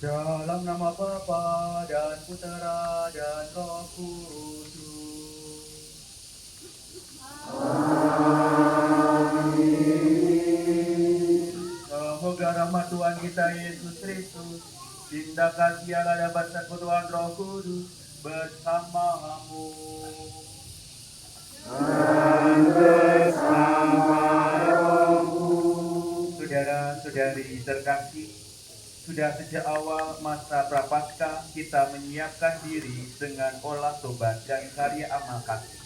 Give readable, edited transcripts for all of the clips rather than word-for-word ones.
Dalam nama Bapa dan Putera dan Roh Kudus. Semoga rahmat Tuhan kita Yesus Kristus, cinta kasih Allah dan persekutuan Roh Kudus bersamamu. Saudara-saudari terkasih, sudah sejak awal masa Prapaskah kita menyiapkan diri dengan olah tobat dan karya amal kasih.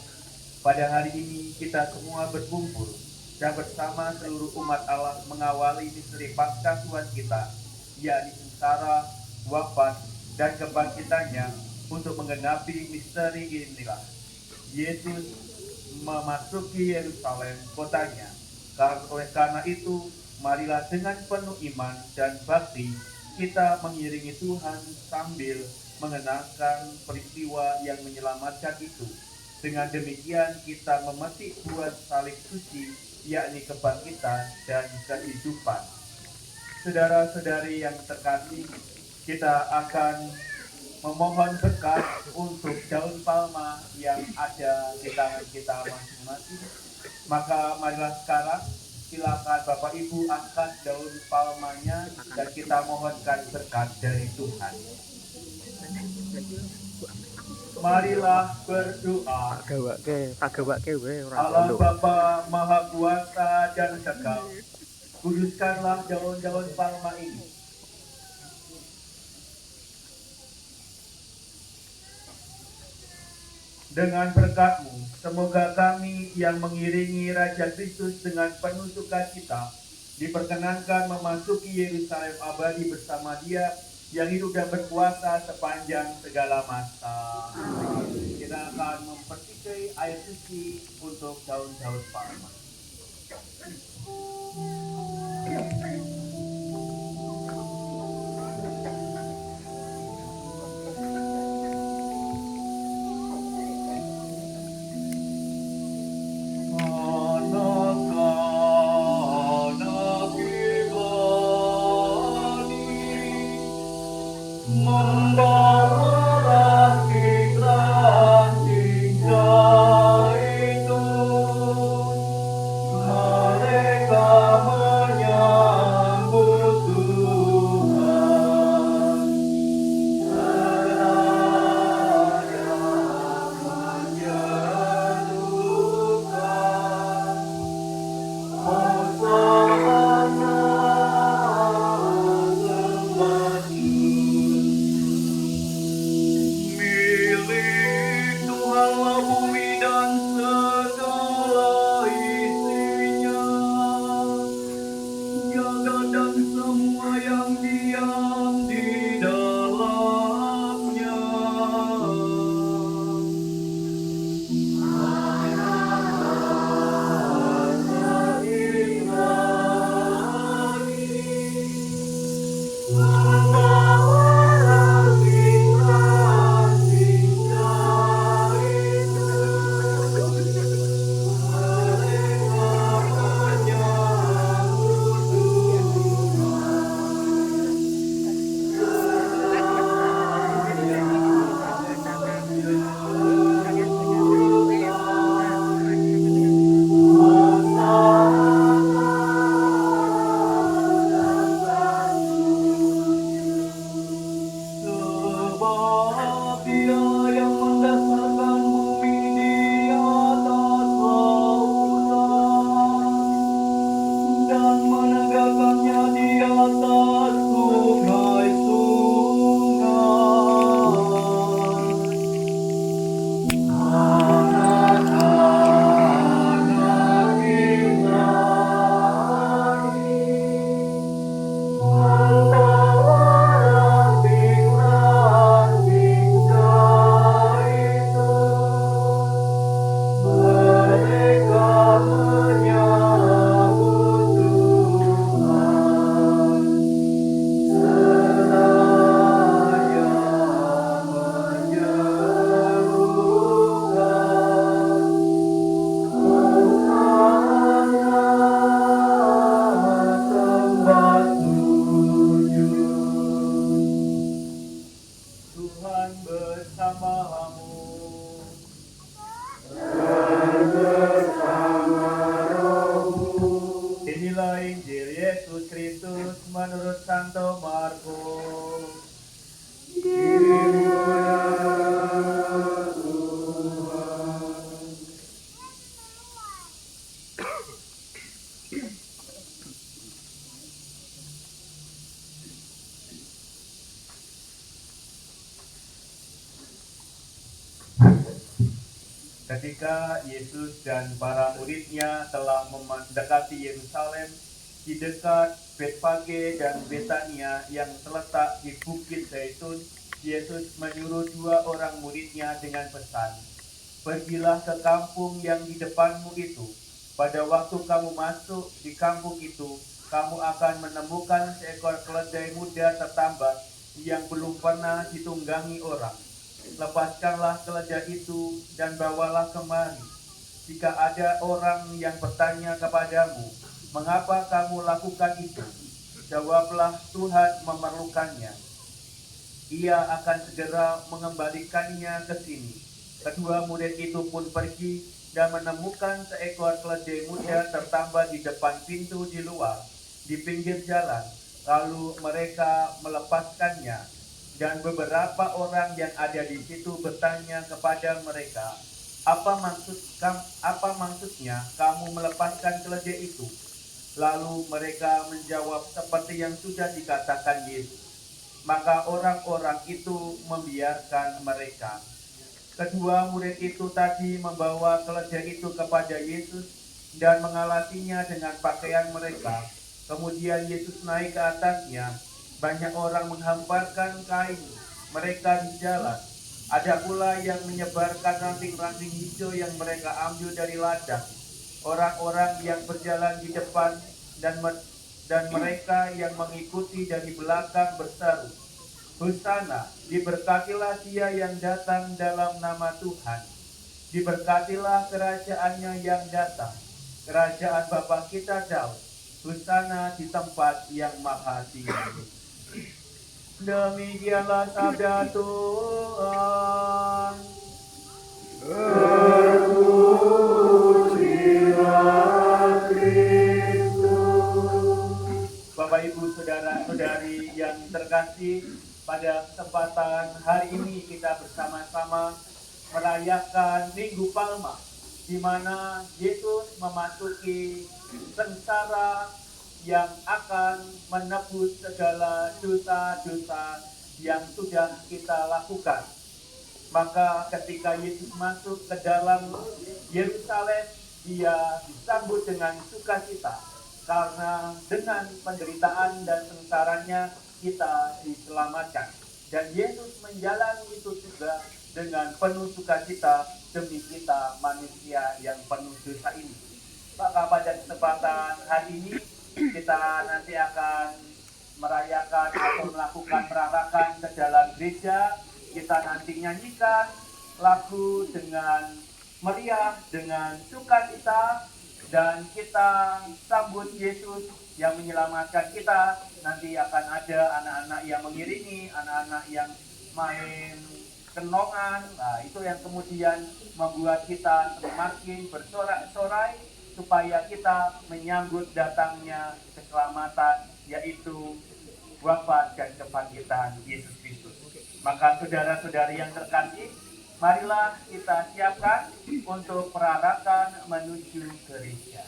Pada hari ini kita semua berkumpul dan bersama seluruh umat Allah mengawali misteri Paskah Tuhan kita, yakni sengsara, wafat, dan kebangkitannya untuk menggenapi misteri inilah. Yesus memasuki Yerusalem kotanya. Oleh karena itu, marilah dengan penuh iman dan bakti kita mengiringi Tuhan sambil mengenangkan peristiwa yang menyelamatkan itu. Dengan demikian kita memetik buah salib suci, yakni kebangkitan dan kehidupan. Saudara-saudari yang terkasih, kita akan memohon berkat untuk daun palma yang ada di tangan kita masing-masing. Maka marilah sekarang silakan Bapak Ibu angkat daun palmanya dan kita mohonkan berkat dari Tuhan. Marilah berdoa. Allah Bapa Maha Kuasa dan Kekal, kuduskanlah daun-daun palma ini. Dengan berkat-Mu, semoga kami yang mengiringi Raja Kristus dengan penuh sukacita diperkenankan memasuki Yerusalem abadi bersama Dia yang hidup dan berkuasa sepanjang segala masa. Kita akan mempertikai air suci untuk daun-daun palma. Santo Markus. Ketika Yesus dan para muridnya telah mendekati Yerusalem, di dekat Betfage dan Betania yang terletak di Bukit Zaitun, Yesus menyuruh 2 orang muridnya dengan pesan, "Pergilah ke kampung yang di depanmu itu. Pada waktu kamu masuk di kampung itu, kamu akan menemukan seekor keledai muda tertambat yang belum pernah ditunggangi orang. Lepaskanlah keledai itu dan bawalah kemari. Jika ada orang yang bertanya kepadamu, mengapa kamu lakukan itu? Jawablah, Tuhan memerlukannya. Ia akan segera mengembalikannya ke sini." Kedua murid itu pun pergi dan menemukan seekor keledai muda tertambat di depan pintu di luar, di pinggir jalan. Lalu mereka melepaskannya. Dan beberapa orang yang ada di situ bertanya kepada mereka, apa maksudnya kamu melepaskan keledai itu? Lalu mereka menjawab seperti yang sudah dikatakan Yesus. Maka orang-orang itu membiarkan mereka. Kedua murid itu tadi membawa keledai itu kepada Yesus dan mengalasinya dengan pakaian mereka. Kemudian Yesus naik ke atasnya. Banyak orang menghamparkan kain mereka di jalan. Ada pula yang menyebarkan ranting-ranting hijau yang mereka ambil dari ladang. Orang-orang yang berjalan di depan dan mereka yang mengikuti dari belakang berseru, "Hosana, diberkatilah Dia yang datang dalam nama Tuhan. Diberkatilah kerajaannya yang datang, kerajaan Bapa kita Daud. Hosana di tempat yang maha tinggi." Demikianlah sabda Tuhan. Terpujilah Kristus. Bapak Ibu saudara-saudari yang terkasih, pada kesempatan hari ini kita bersama-sama merayakan Minggu Palma, di mana Yesus memasuki sengsara yang akan menebus segala dosa-dosa yang sudah kita lakukan. Maka ketika Yesus masuk ke dalam Yerusalem, Dia disambut dengan sukacita, karena dengan penderitaan dan sengsaranya kita diselamatkan. Dan Yesus menjalani itu juga dengan penuh sukacita demi kita manusia yang penuh dosa ini. Maka pada kesempatan hari ini kita nanti akan merayakan atau melakukan perarakan ke dalam gereja. Kita nanti nyanyikan lagu dengan meriah, dengan sukacita, dan kita sambut Yesus yang menyelamatkan kita. Nanti akan ada anak-anak yang mengiringi, anak-anak yang main kenongan. Nah, itu yang kemudian membuat kita semakin bersorak-sorai supaya kita menyambut datangnya keselamatan, yaitu wafat dan kebangkitan Yesus Kristus. Maka saudara-saudari yang terkasih, marilah kita siapkan untuk perarakan menuju gereja.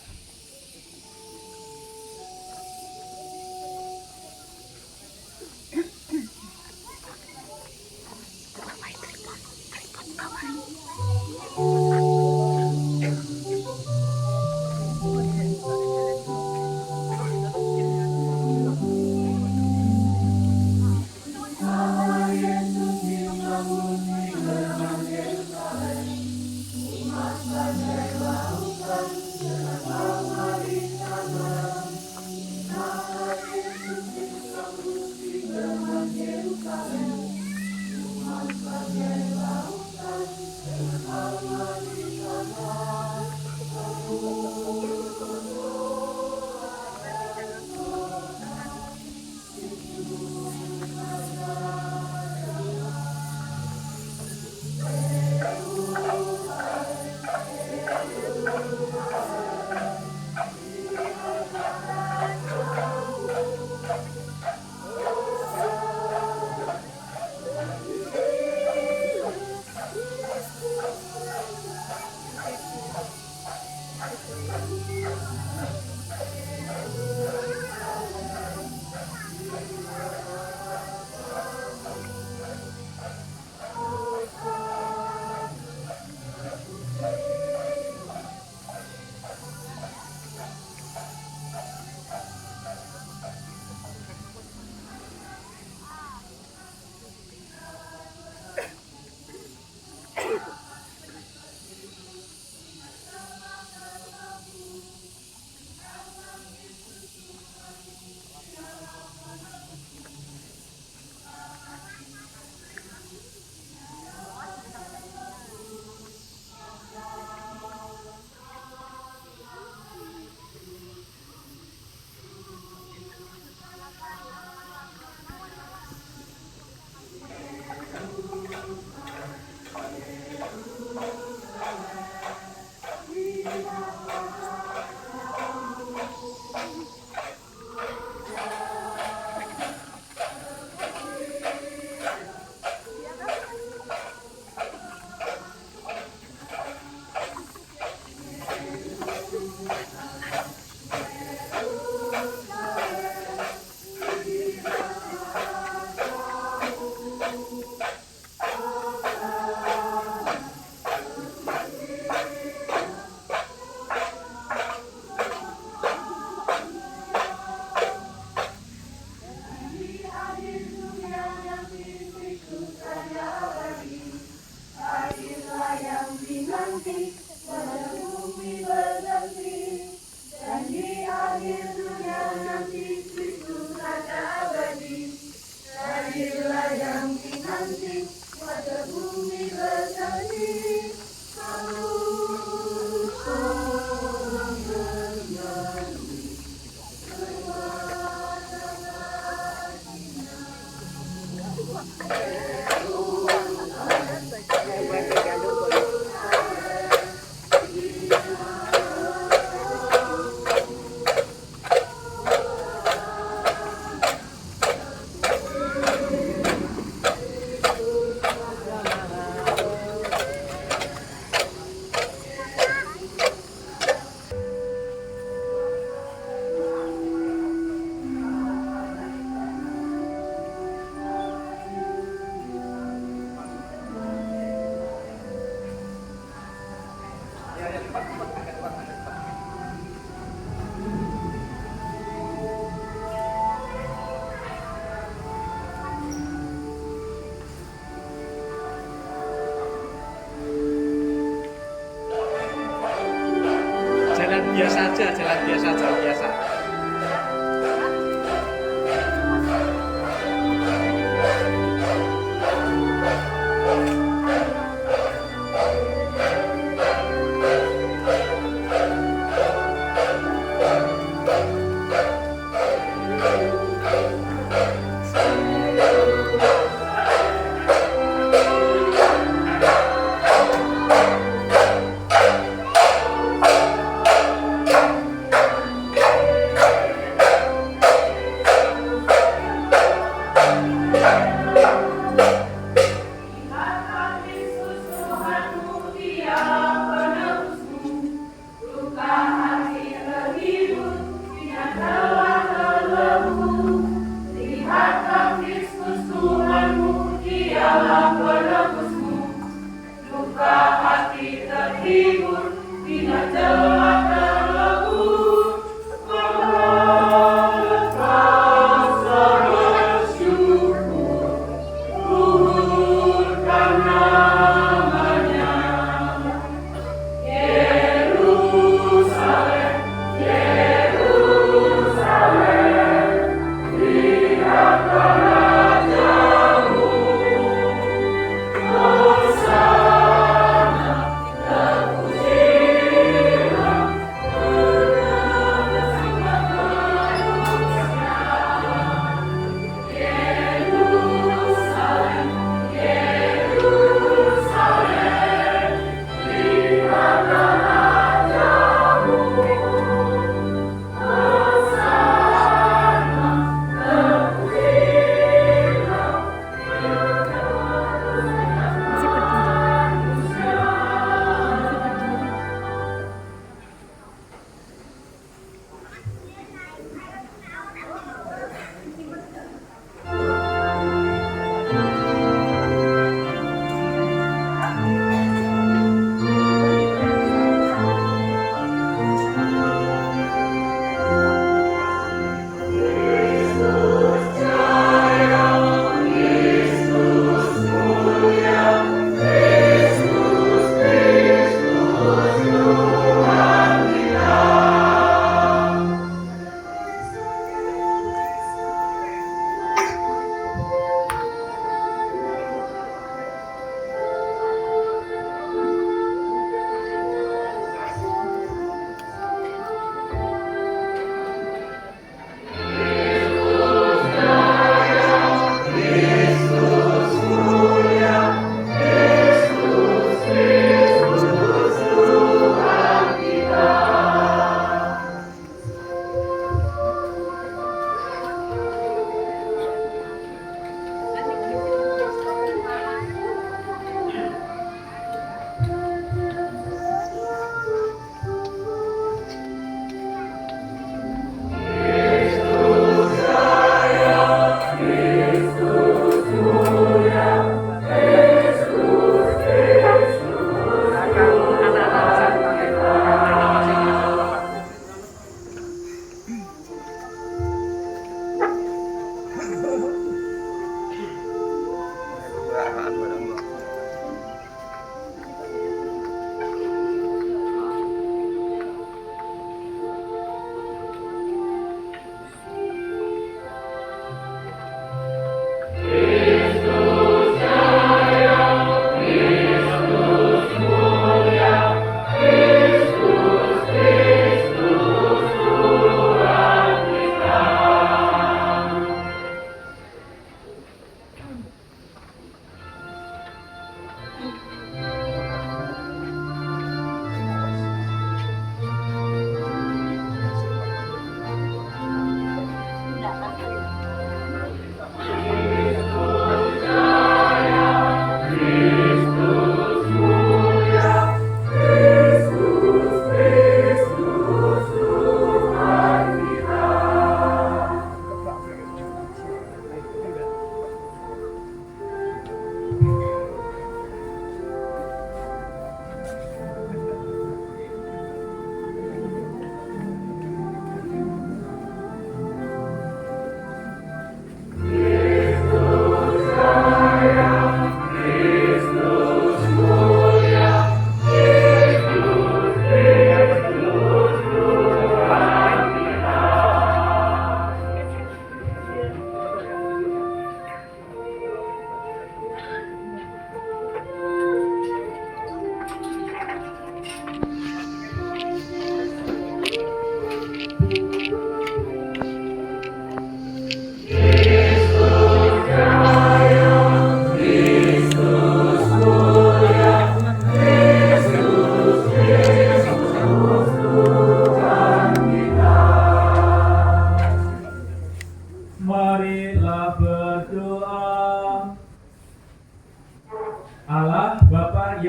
Jalan biasa aja, jalan biasa, jalan biasa.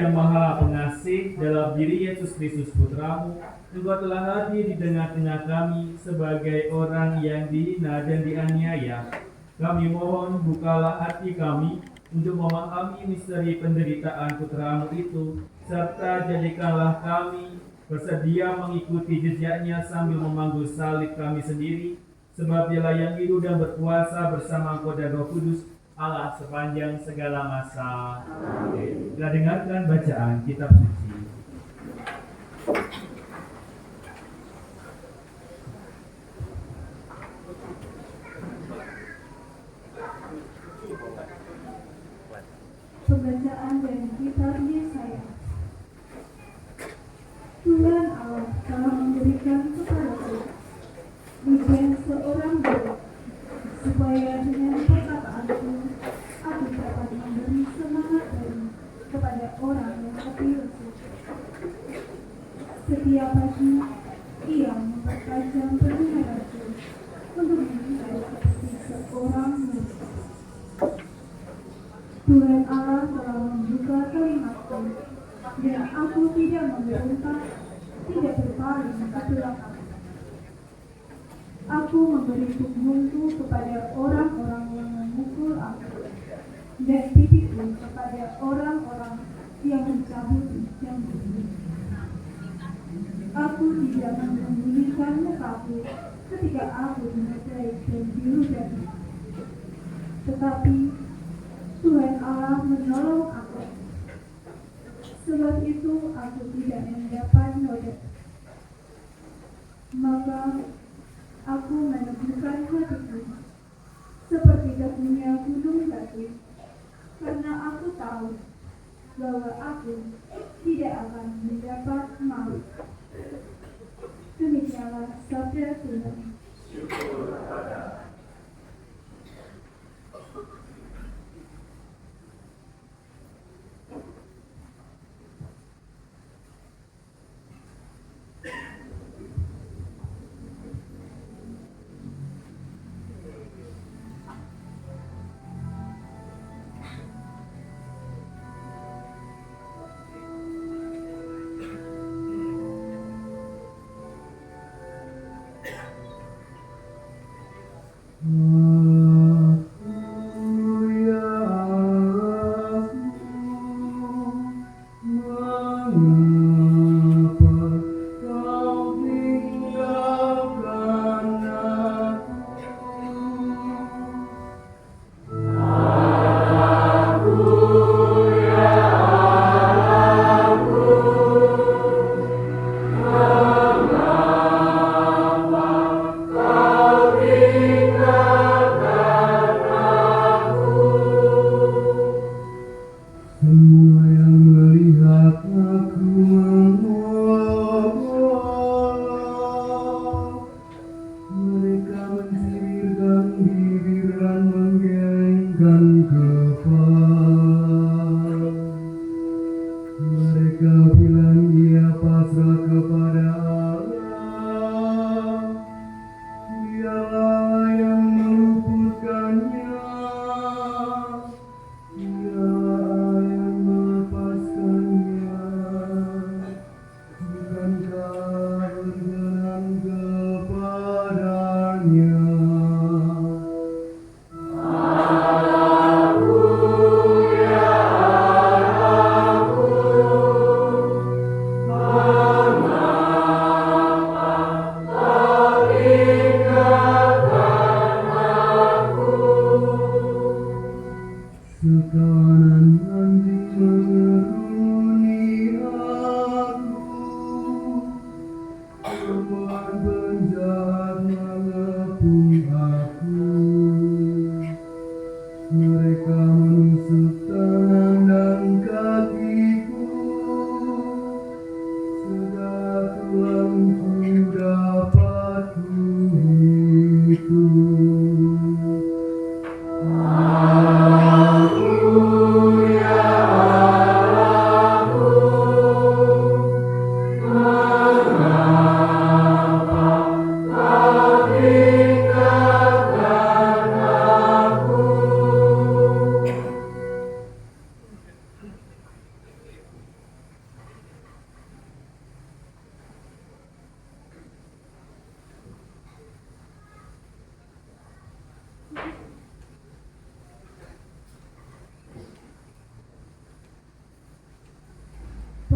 yang Maha Pengasih, dalam diri Yesus Kristus Putramu, Engkau telah hadir di tengah-tengah kami sebagai orang yang dihina dan dianiaya. Kami mohon bukalah hati kami untuk memahami misteri penderitaan Putramu itu, serta jadikanlah kami bersedia mengikuti jejaknya sambil memanggul salib kami sendiri, sebab Dialah yang hidup dan berkuasa bersama Engkau dan Roh Kudus, Allah sepanjang segala masa. Kita dengarkan bacaan kitab suci. Pembacaan dari kitab Yesaya. Tuhan Allah telah memberikan kepadaku ujian seorang guru, supaya dengan perkataanku aku dapat memberi semangat baru kepada orang yang hati lesu. Setiap pagi ia mempertajam pendengaranku untuk mendengar seperti seorang murid. Tuhan Allah telah membuka telingaku, dan aku tidak memberontak, tidak berpaling ke belakang. Aku memberi punggungku kepada orang-orang yang memukul aku, dan pipiku kepada orang-orang yang mencabut jambutku. Aku tidak menyembunyikan mukaku ketika aku dinodai dan diludahi, tetapi Tuhan Allah menolong aku. Sebab itu aku tidak mendapat noda. Maka aku meneguhkan hatiku seperti teguhnya gunung batu, karena aku tahu bahwa aku tidak akan mendapat maut. Demikianlah sabda Tuhan.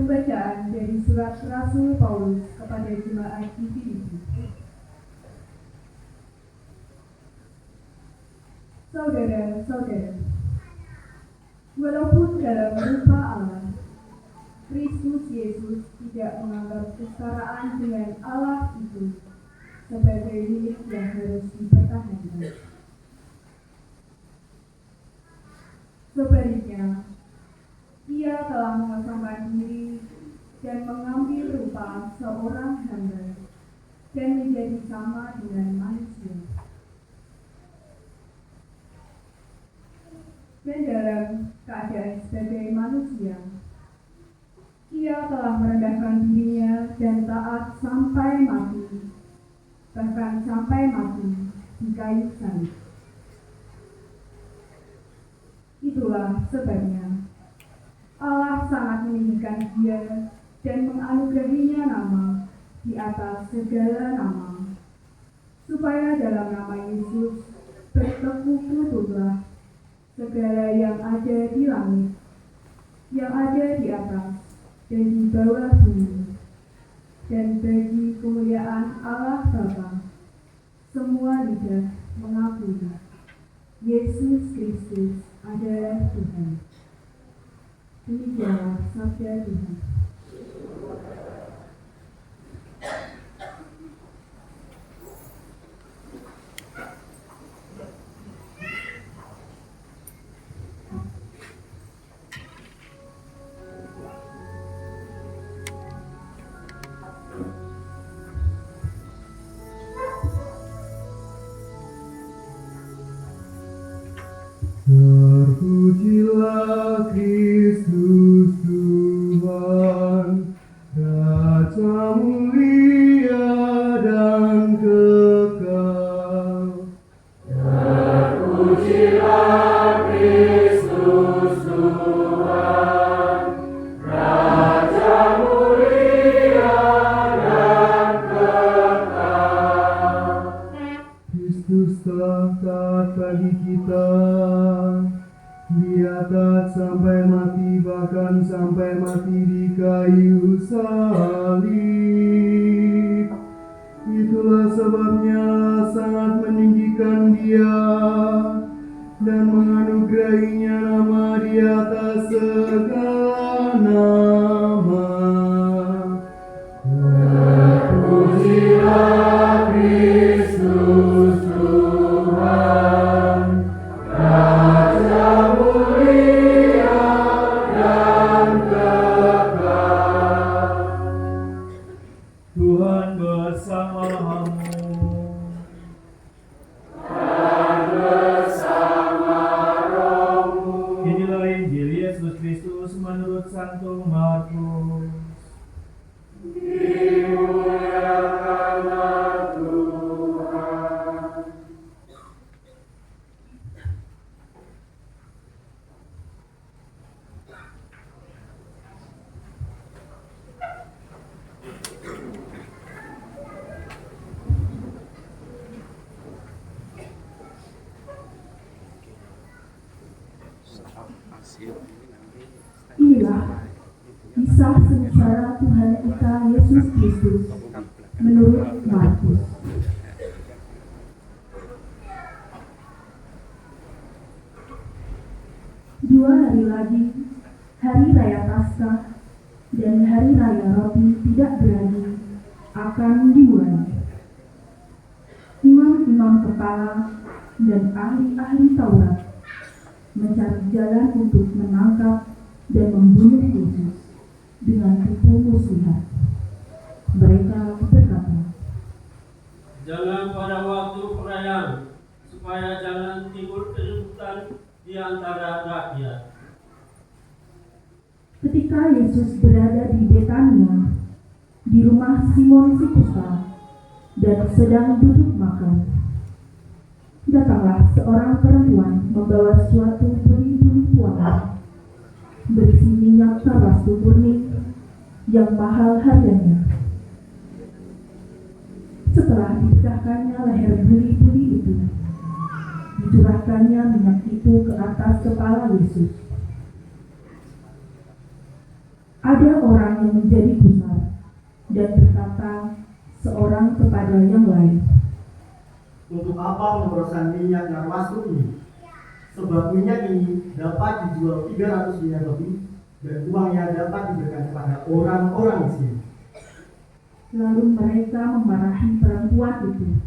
Pembacaan dari surat Rasul Paulus kepada jemaat di Filipi. Saudara-saudara, walaupun dalam rupa Allah, Kristus Yesus tidak menganggap kesetaraan dengan Allah itu sebagai milik yang harus dipertahankan. Sebaliknya, Ia telah mengosongkan diri dan mengambil rupa seorang hamba dan menjadi sama dengan manusia. Dan dalam keadaan sebagai manusia, Ia telah merendahkan dirinya dan taat sampai mati, bahkan sampai mati di kayu salib. Itulah sebabnya Allah sangat meninggikan Dia dan menganugerahinya nama di atas segala nama, supaya dalam nama Yesus bertekuk lututlah segala yang ada di langit, yang ada di atas, dan di bawah bumi, dan bagi kemuliaan Allah Bapa, semua lidah mengakui Yesus Kristus adalah Tuhan. Demikianlah sabda Tuhan. Terpujilah Kristus Tuhan, Raja mulia dan kekal. Terpujilah Kristus Tuhan, Raja mulia dan kekal. Kristus telah taat bagi kita. Dia taat sampai mati, bahkan sampai mati di kayu salib. Itulah sebabnya sangat meninggikan Dia dan menganugerahinya nama di atas segala nama. Terpujilah Kristus Tuhan, Raja mulia dan kekal. Tuhan bersamamu. Dan bersama rohmu. Inilah Injil Yesus Kristus menurut Santo Markus. Dimuliakanlah Tuhan. Inilah kisah sengsara Tuhan kita Yesus Kristus menurut Markus. Dua hari lagi, hari raya Paskah dan hari raya roti tidak berani akan dimulai. Imam-imam kepala dan ahli-ahli Taurat mencari jalan untuk menangkap dan membunuh Yesus dengan tipu muslihat. Mereka berkata, jangan pada waktu perayaan, supaya jangan timbul keributan di antara rakyat. ketika Yesus berada di Betania, di rumah Simon si kusta, dan sedang duduk makan, datanglah seorang perempuan membawa suatu buli-buli puangan berisi minyak tabastu murni yang mahal harganya. Setelah dipecahkannya leher buli-buli itu, dicurahkannya minyak itu ke atas kepala Yesus. ada orang yang menjadi gusar dan berkata seorang kepada yang lain, "Untuk apa memeroskan minyak dan waslu ini? Sebab minyak ini dapat dijual 300 dinar lebih, dan uangnya dapat diberikan kepada orang-orang miskin." Lalu mereka memarahi perempuan itu.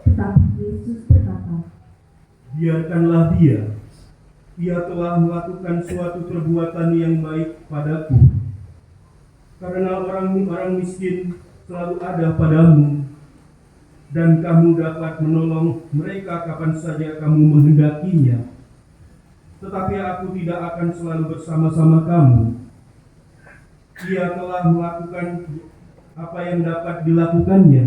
Tetapi Yesus berkata, Biarkanlah dia. Ia telah melakukan suatu perbuatan yang baik padaku. Karena orang-orang miskin selalu ada padamu, dan kamu dapat menolong mereka kapan saja kamu menghendakinya. Tetapi aku tidak akan selalu bersama-sama kamu. Ia telah melakukan apa yang dapat dilakukannya.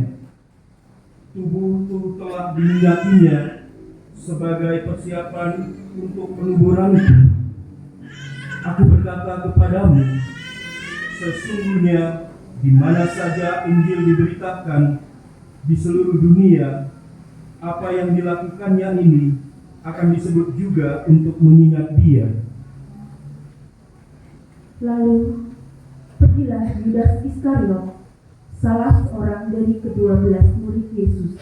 Tubuhku telah diminyakinya sebagai persiapan untuk penuburanku. Aku berkata kepadamu, sesungguhnya di mana saja Injil diberitakan di seluruh dunia, apa yang dilakukannya ini akan disebut juga untuk mengingat dia. lalu pergilah Yudas Iskariot, salah seorang dari ke-12 murid Yesus,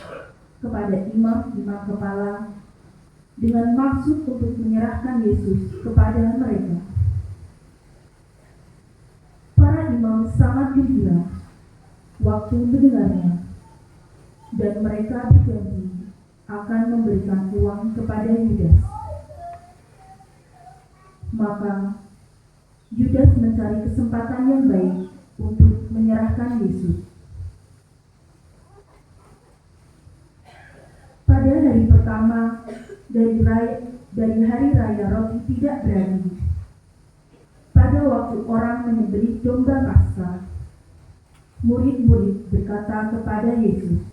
kepada imam-imam kepala dengan maksud untuk menyerahkan Yesus kepada mereka. Para imam sangat gembira waktu mendengarnya, dan mereka berjanji akan memberikan uang kepada Yudas. Maka Yudas mencari kesempatan yang baik untuk menyerahkan Yesus. Pada hari pertama dari hari raya roti tidak beragi, pada waktu orang menyembelih domba Paskah, murid-murid berkata kepada Yesus,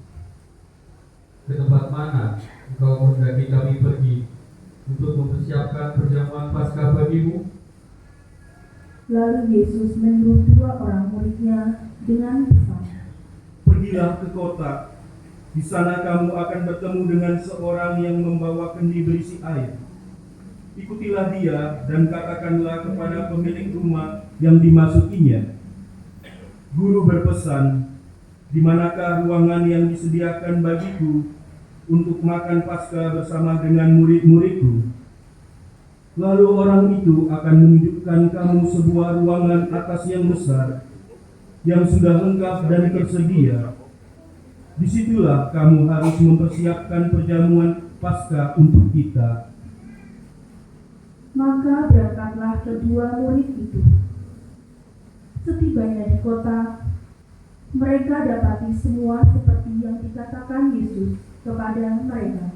"Ke tempat mana engkau menghendaki kami pergi untuk mempersiapkan perjamuan Paskah bagimu?" Lalu Yesus menyuruh 2 orang muridnya dengan pesan, Pergilah ke kota. Di sana kamu akan bertemu dengan seorang yang membawa kendi berisi air. Ikutilah dia dan katakanlah kepada pemilik rumah yang dimasukinya, Guru berpesan, di manakah ruangan yang disediakan bagiku untuk makan Paskah bersama dengan murid-muridku? Lalu orang itu akan menunjukkan kamu sebuah ruangan atas yang besar, yang sudah lengkap dan tersedia. Disitulah kamu harus mempersiapkan perjamuan Paskah untuk kita. Maka berangkatlah kedua murid itu. Setibanya di kota, mereka dapati semua seperti yang dikatakan Yesus kepada mereka.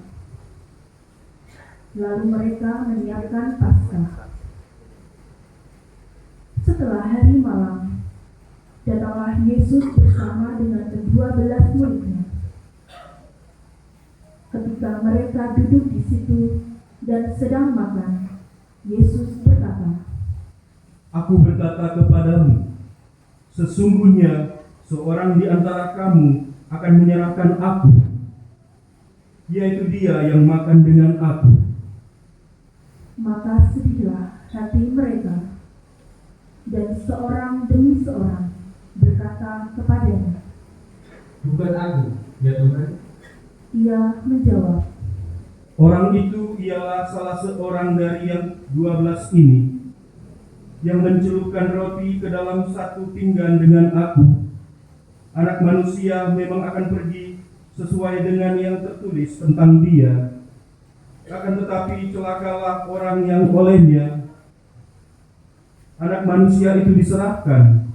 Lalu mereka menyiapkan Paskah. Setelah hari malam, datanglah Yesus bersama dengan ke-12 muridnya. Ketika mereka duduk di situ dan sedang makan, Yesus berkata, Aku berkata kepadamu, sesungguhnya seorang di antara kamu akan menyerahkan aku, yaitu dia yang makan dengan aku. Maka sedihlah hati mereka, dan seorang demi seorang berkata kepadanya, "Bukan aku, ya Tuhan." Ia menjawab, Orang itu ialah salah seorang dari yang 12 ini, yang mencelupkan roti ke dalam satu pinggan dengan aku. Anak manusia memang akan pergi sesuai dengan yang tertulis tentang dia. Akan tetapi celakalah orang yang olehnya Anak manusia itu diserahkan.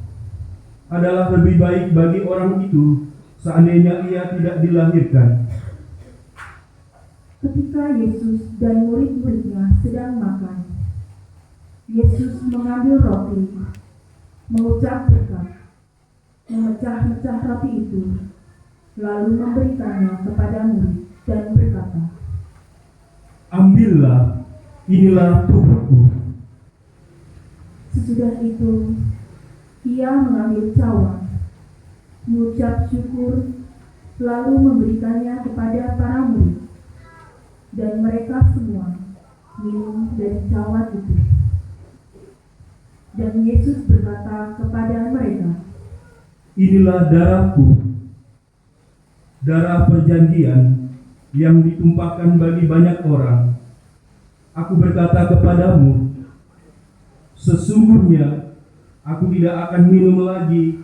Adalah lebih baik bagi orang itu seandainya ia tidak dilahirkan. ketika Yesus dan murid-muridnya sedang makan, Yesus mengambil roti, mengucap berkat, memecah-mecah roti itu, lalu memberikannya kepada murid dan berkata, Ambillah, inilah tubuhku. Sesudah itu, ia mengambil cawan, mengucap syukur, lalu memberikannya kepada para murid, dan mereka semua minum dari cawan itu. Dan Yesus berkata kepada mereka, Inilah darahku, darah perjanjian yang ditumpahkan bagi banyak orang. Aku berkata kepadamu, sesungguhnya aku tidak akan minum lagi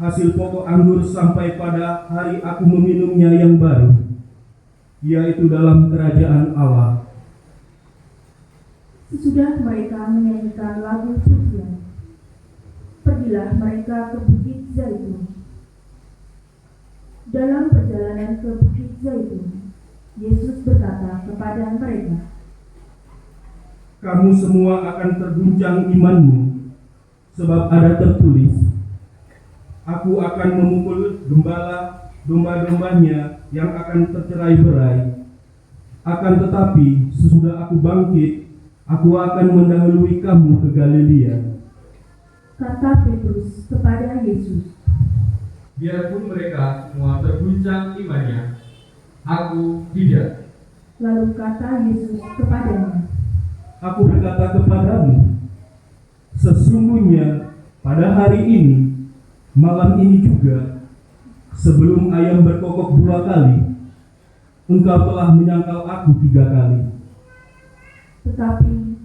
hasil pokok anggur sampai pada hari aku meminumnya yang baru, yaitu dalam kerajaan Allah. sesudah mereka menyanyikan lagu pujian, pergilah mereka ke Bukit Zaitun. Dalam perjalanan ke Bukit Zaitun, Yesus berkata kepada mereka, Kamu semua akan terguncang imanmu, sebab ada tertulis, Aku akan memukul gembala domba-dombanya yang akan tercerai-berai. Akan tetapi, sesudah aku bangkit, aku akan mendahului kamu ke Galilea. kata Petrus kepada Yesus, Biarpun mereka semua terguncang imannya, aku tidak. lalu kata Yesus kepadanya, Aku berkata kepadamu, sesungguhnya pada hari ini, malam ini juga, sebelum ayam berkokok 2 kali, engkau telah menyangkal aku 3 kali. tetapi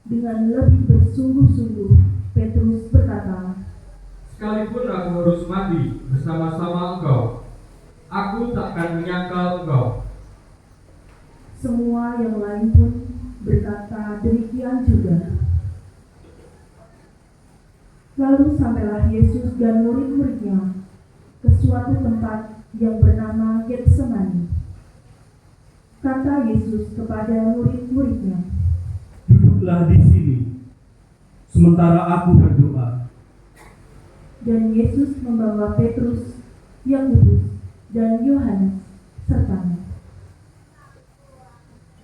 dengan lebih bersungguh-sungguh Petrus berkata, Sekalipun aku harus mati bersama-sama engkau, aku takkan menyangkal engkau. semua yang lain pun berkata demikian juga. Lalu sampailah Yesus dan murid-muridnya ke suatu tempat yang bernama Getsemani. Kata Yesus kepada murid-muridnya, Duduklah di sini, sementara aku berdoa. dan Yesus membawa Petrus, Yakobus, dan Yohanes sertanya.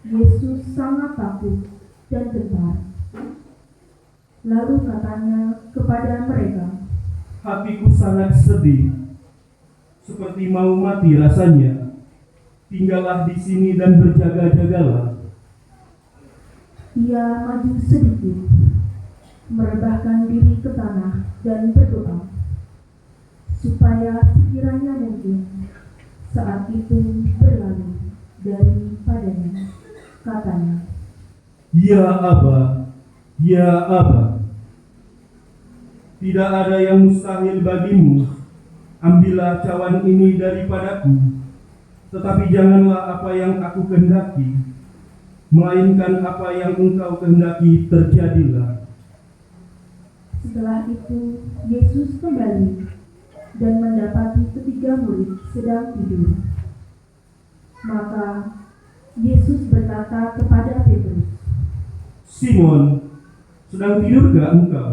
Yesus sangat takut dan gentar. Lalu katanya kepada mereka, Hatiku sangat sedih, seperti mau mati rasanya. Tinggallah di sini dan berjaga-jagalah. Ia maju sedikit, merebahkan diri ke tanah dan berdoa, supaya sekiranya mungkin saat itu berlalu daripadanya. Katanya, Ya Aba, ya Aba, tidak ada yang mustahil bagimu. Ambillah cawan ini daripadaku, tetapi janganlah apa yang aku kehendaki, melainkan apa yang engkau kehendaki terjadilah. setelah itu Yesus kembali dan mendapati ketiga murid sedang tidur. Maka Yesus berkata kepada Petrus, Simon, sedang tidurkah engkau?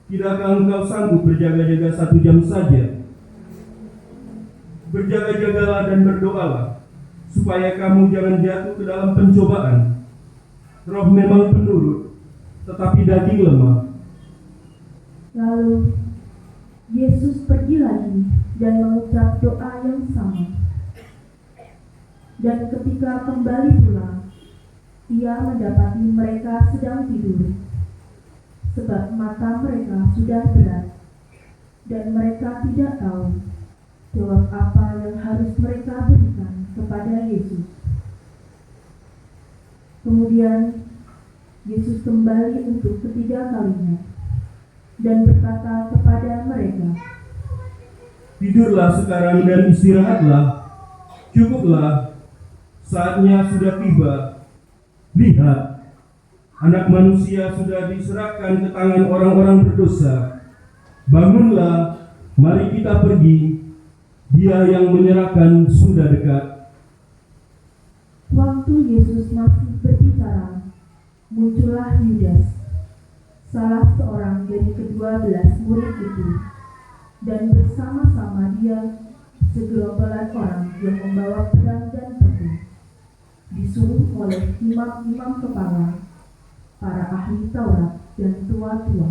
Tidakkah engkau sanggup berjaga-jaga 1 jam saja? Berjaga-jagalah dan berdoalah, supaya kamu jangan jatuh ke dalam pencobaan. Roh memang penurut, tetapi daging lemah. Lalu Yesus pergi lagi dan mengucap doa yang sama. Dan ketika kembali pulang, ia mendapati mereka sedang tidur, sebab mata mereka sudah berat, dan mereka tidak tahu jawab apa yang harus mereka berikan kepada Yesus. Kemudian Yesus kembali untuk ketiga kalinya dan berkata kepada mereka, Tidurlah sekarang dan istirahatlah. Cukuplah, saatnya sudah tiba. Lihat, Anak Manusia sudah diserahkan ke tangan orang-orang berdosa. Bangunlah, mari kita pergi. Dia yang menyerahkan sudah dekat. Waktu Yesus masih berbicara, muncullah Yudas, salah seorang dari ke-12 murid itu, dan bersama-sama dia segerombolan orang yang membawa pedang dan pedang, disuruh oleh imam-imam kepala, para ahli Taurat dan tua-tua.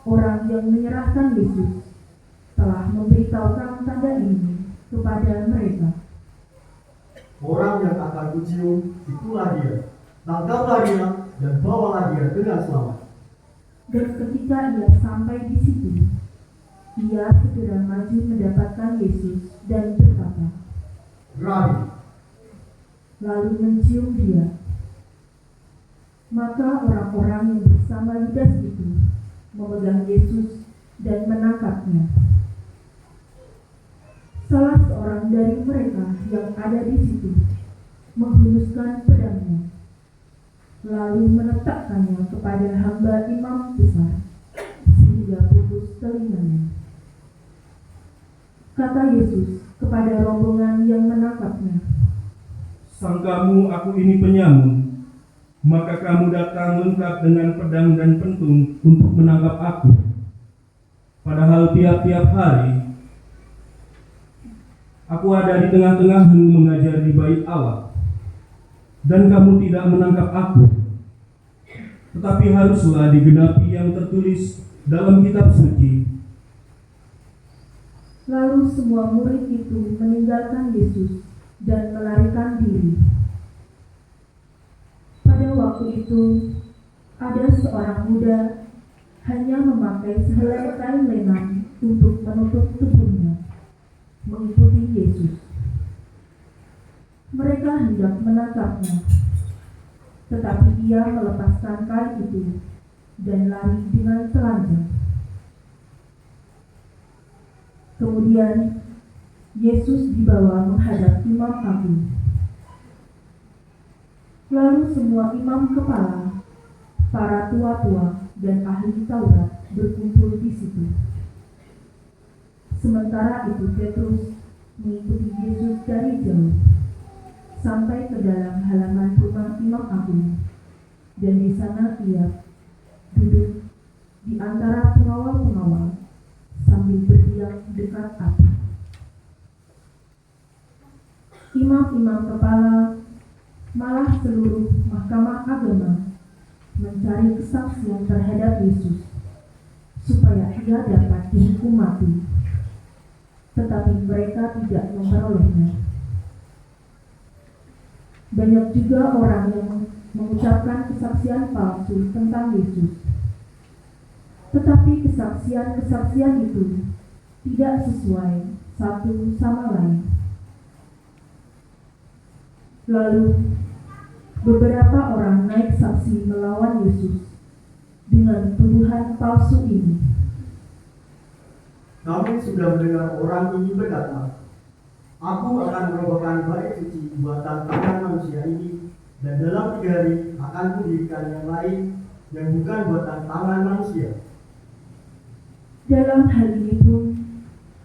Orang yang menyerahkan Yesus telah memberitahukan tanda ini kepada mereka. Orang yang akan kucium, itulah dia. Tangkaplah dia dan bawalah dia dengan selamat. Dan ketika ia sampai di situ, ia segera maju mendapatkan Yesus dan berkata, Rabi, lalu mencium dia. Maka orang-orang yang bersama Yudas itu memegang Yesus dan menangkapnya. Salah seorang dari mereka yang ada di situ menghunuskan pedangnya, lalu menetapkannya kepada hamba imam besar, sehingga putus telinganya. Kata Yesus kepada rombongan yang menangkapnya, Sangkamu aku ini penyamun, maka kamu datang lengkap dengan pedang dan pentung untuk menangkap aku. Padahal tiap-tiap hari aku ada di tengah-tengahmu mengajar di bait Allah, dan kamu tidak menangkap aku. Tetapi haruslah digenapi yang tertulis dalam kitab suci. lalu semua murid itu meninggalkan Yesus dan melarikan diri. Pada waktu itu, ada seorang muda hanya memakai sehelai kain lenan untuk menutup tubuhnya, mengikuti Yesus. Mereka hendak menangkapnya, tetapi ia melepaskan kain itu dan lari dengan telanjang. Kemudian Yesus dibawa menghadap imam agung. Lalu semua imam kepala, para tua-tua dan ahli Taurat berkumpul di situ. Sementara itu Petrus mengikuti Yesus dari jauh sampai ke dalam halaman rumah imam agung, dan di sana ia duduk di antara pengawal-pengawal sambil berdiam dekat api. Imam-imam kepala, malah seluruh mahkamah agama mencari kesaksian terhadap Yesus supaya ia dapat dihukum mati, tetapi mereka tidak memperolehnya. Banyak juga orang yang mengucapkan kesaksian palsu tentang Yesus, tetapi kesaksian-kesaksian itu tidak sesuai satu sama lain. Lalu beberapa orang naik saksi melawan Yesus dengan tuduhan palsu ini. Kami sudah mendengar orang ini berkata, Aku akan merobohkan bait suci buatan tangan manusia ini, dan dalam 3 hari akan kudirikan yang lain yang bukan buatan tangan manusia. Dalam hal ini pun,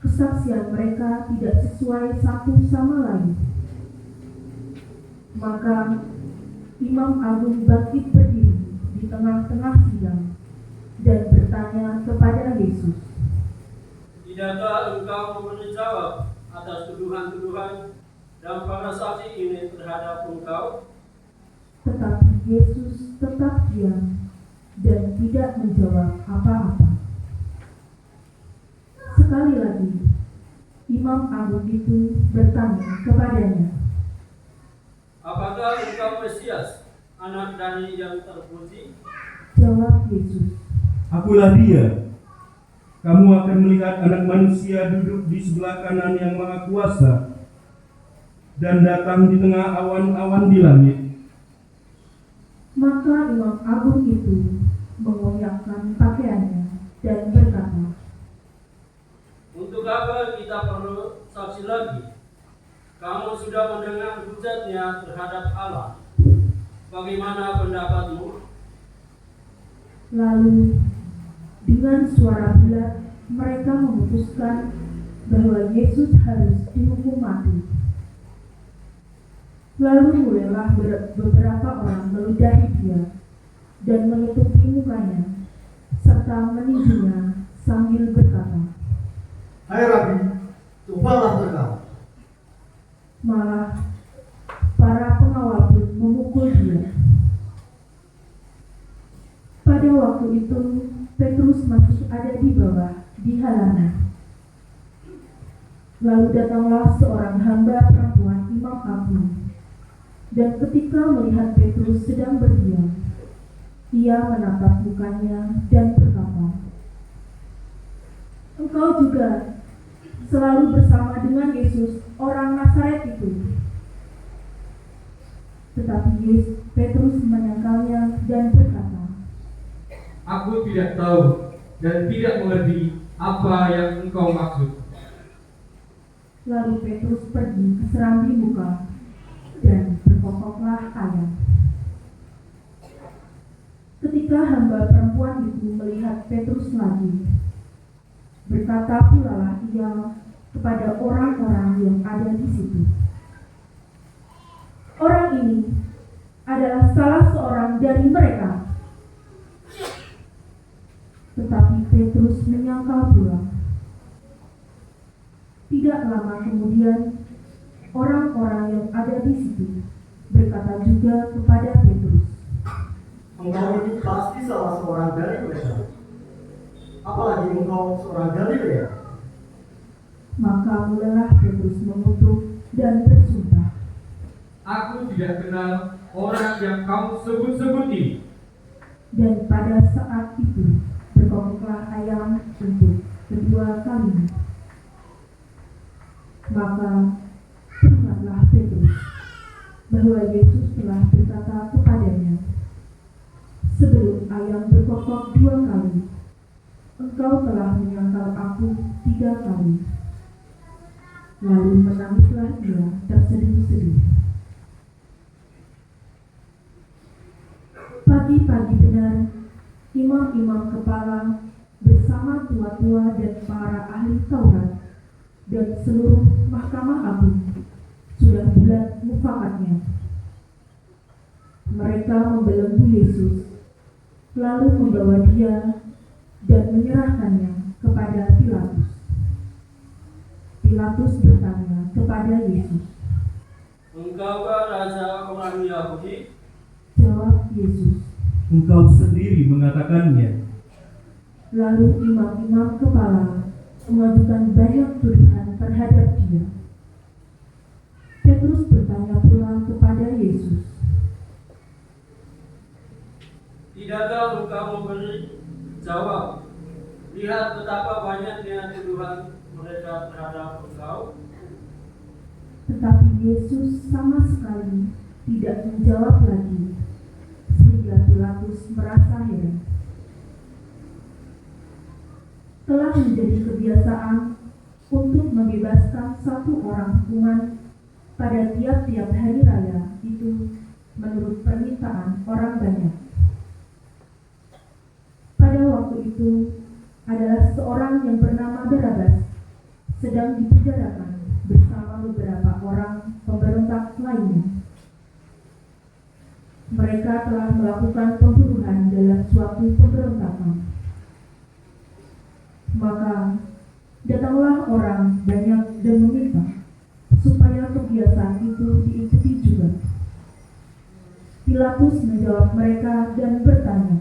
kesaksian mereka tidak sesuai satu sama lain. Maka Imam Agung bangkit berdiri di tengah-tengah sidang dan bertanya kepada Yesus, Tidakkah engkau memberi jawab atas tuduhan-tuduhan dan para saksi ini terhadap engkau? tetapi Yesus tetap diam dan tidak menjawab apa-apa. Sekali lagi, Imam Agung itu bertanya kepadanya, Apakah engkau Mesias, anak dari yang terpuji? Jawab Yesus, Akulah dia. Kamu akan melihat Anak Manusia duduk di sebelah kanan Yang Maha Kuasa dan datang di tengah awan-awan di langit. Maka Imam Agung itu mengoyakkan pakaiannya dan berkata, Untuk apa kita perlu saksi lagi? Kamu sudah mendengar hujatnya terhadap Allah. Bagaimana pendapatmu? Lalu dengan suara bulat mereka memutuskan bahwa Yesus harus dihukum mati. Lalu mulailah beberapa orang meludahi dia dan menutupi mukanya serta meninjunya sambil berkata, Hai Rabi, cobalah engkau. Malah para pengawal pun memukul dia. Pada waktu itu Petrus masih ada di bawah di halaman. Lalu datanglah seorang hamba perempuan Imam Agung, dan ketika melihat Petrus sedang berdiam, Ia menatap mukanya dan berkata, "Engkau juga selalu bersama dengan Yesus, orang Nazaret itu." Tetapi Petrus menyangkalnya dan berkata, Aku tidak tahu dan tidak mengerti apa yang engkau maksud. Lalu Petrus pergi ke serambi muka dan berkokoklah ayam. Ketika hamba perempuan itu melihat Petrus lagi, berkata pula lah ia kepada orang-orang yang ada di situ, "Orang ini adalah salah seorang dari mereka." Tetapi Petrus menyangkal pula. Tidak lama kemudian, orang-orang yang ada di situ berkata juga kepada Petrus, "Engkau ini pasti salah seorang dari mereka. Apalagi engkau seorang Galilea." Maka mulailah Petrus mengutuk dan bersumpah, Aku tidak kenal orang yang kamu sebut-sebut ini. dan pada saat itu berkokoklah ayam untuk kedua kalinya. Maka teringatlah Petrus bahwa Yesus telah berkata kepadanya, "Sebelum ayam berkokok 2 kali, engkau telah menyangkal aku 3 kali." Lalu menangislah ia terseduh-seduh. Pagi-pagi benar, imam-imam kepala bersama tua-tua dan para ahli Taurat dan seluruh mahkamah agung sudah bulat mufakatnya. Mereka membelenggu Yesus, lalu membawa dia dan menyerahkannya kepada Pilatus. Pilatus bertanya kepada Yesus. "Engkaukah raja orang Yahudi?" Jawab Yesus. Engkau sendiri mengatakannya. Lalu imam-imam kepala mengajukan banyak tuduhan terhadap dia. Petrus bertanya pula kepada Yesus, "Tidakkah engkau memberi jawab? Lihat betapa banyaknya tuduhan mereka terhadap engkau." tetapi Yesus sama sekali tidak menjawab lagi, sehingga Pilatus merasa heran. Telah menjadi kebiasaan untuk membebaskan satu orang hukuman pada tiap-tiap hari raya itu menurut permintaan orang banyak. Pada waktu itu adalah seorang yang bernama Barabas sedang dipenjarakan bersama beberapa orang pemberontak lainnya. Mereka telah melakukan pembunuhan dalam suatu pemberontakan. Maka datanglah orang banyak dan meminta supaya kebiasaan itu diikuti juga. Pilatus menjawab mereka dan bertanya,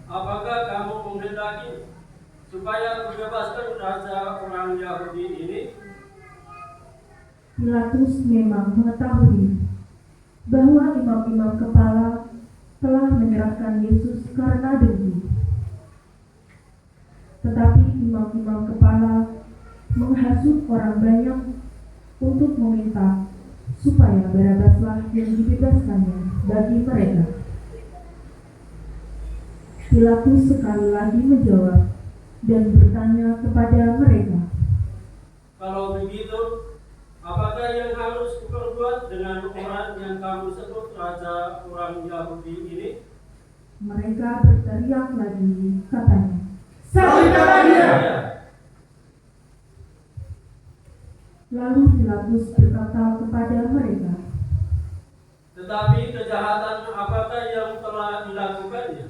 "Apakah kamu menghendaki supaya membebaskan raja orang Yahudi ini?" Pilatus memang mengetahui bahwa imam-imam kepala telah menyerahkan Yesus karena dengki. Tetapi imam-imam kepala menghasut orang banyak untuk meminta supaya Barabaslah yang dibebaskannya bagi mereka. Pilatus sekali lagi menjawab dan bertanya kepada mereka, "Kalau begitu, apakah yang harus kuperbuat dengan orang yang kamu sebut raja orang Yahudi ini?" Mereka berteriak lagi, katanya, "Salibkan dia!" Lalu Pilatus berkata kepada mereka, "Tetapi kejahatan apakah yang telah dilakukannya?"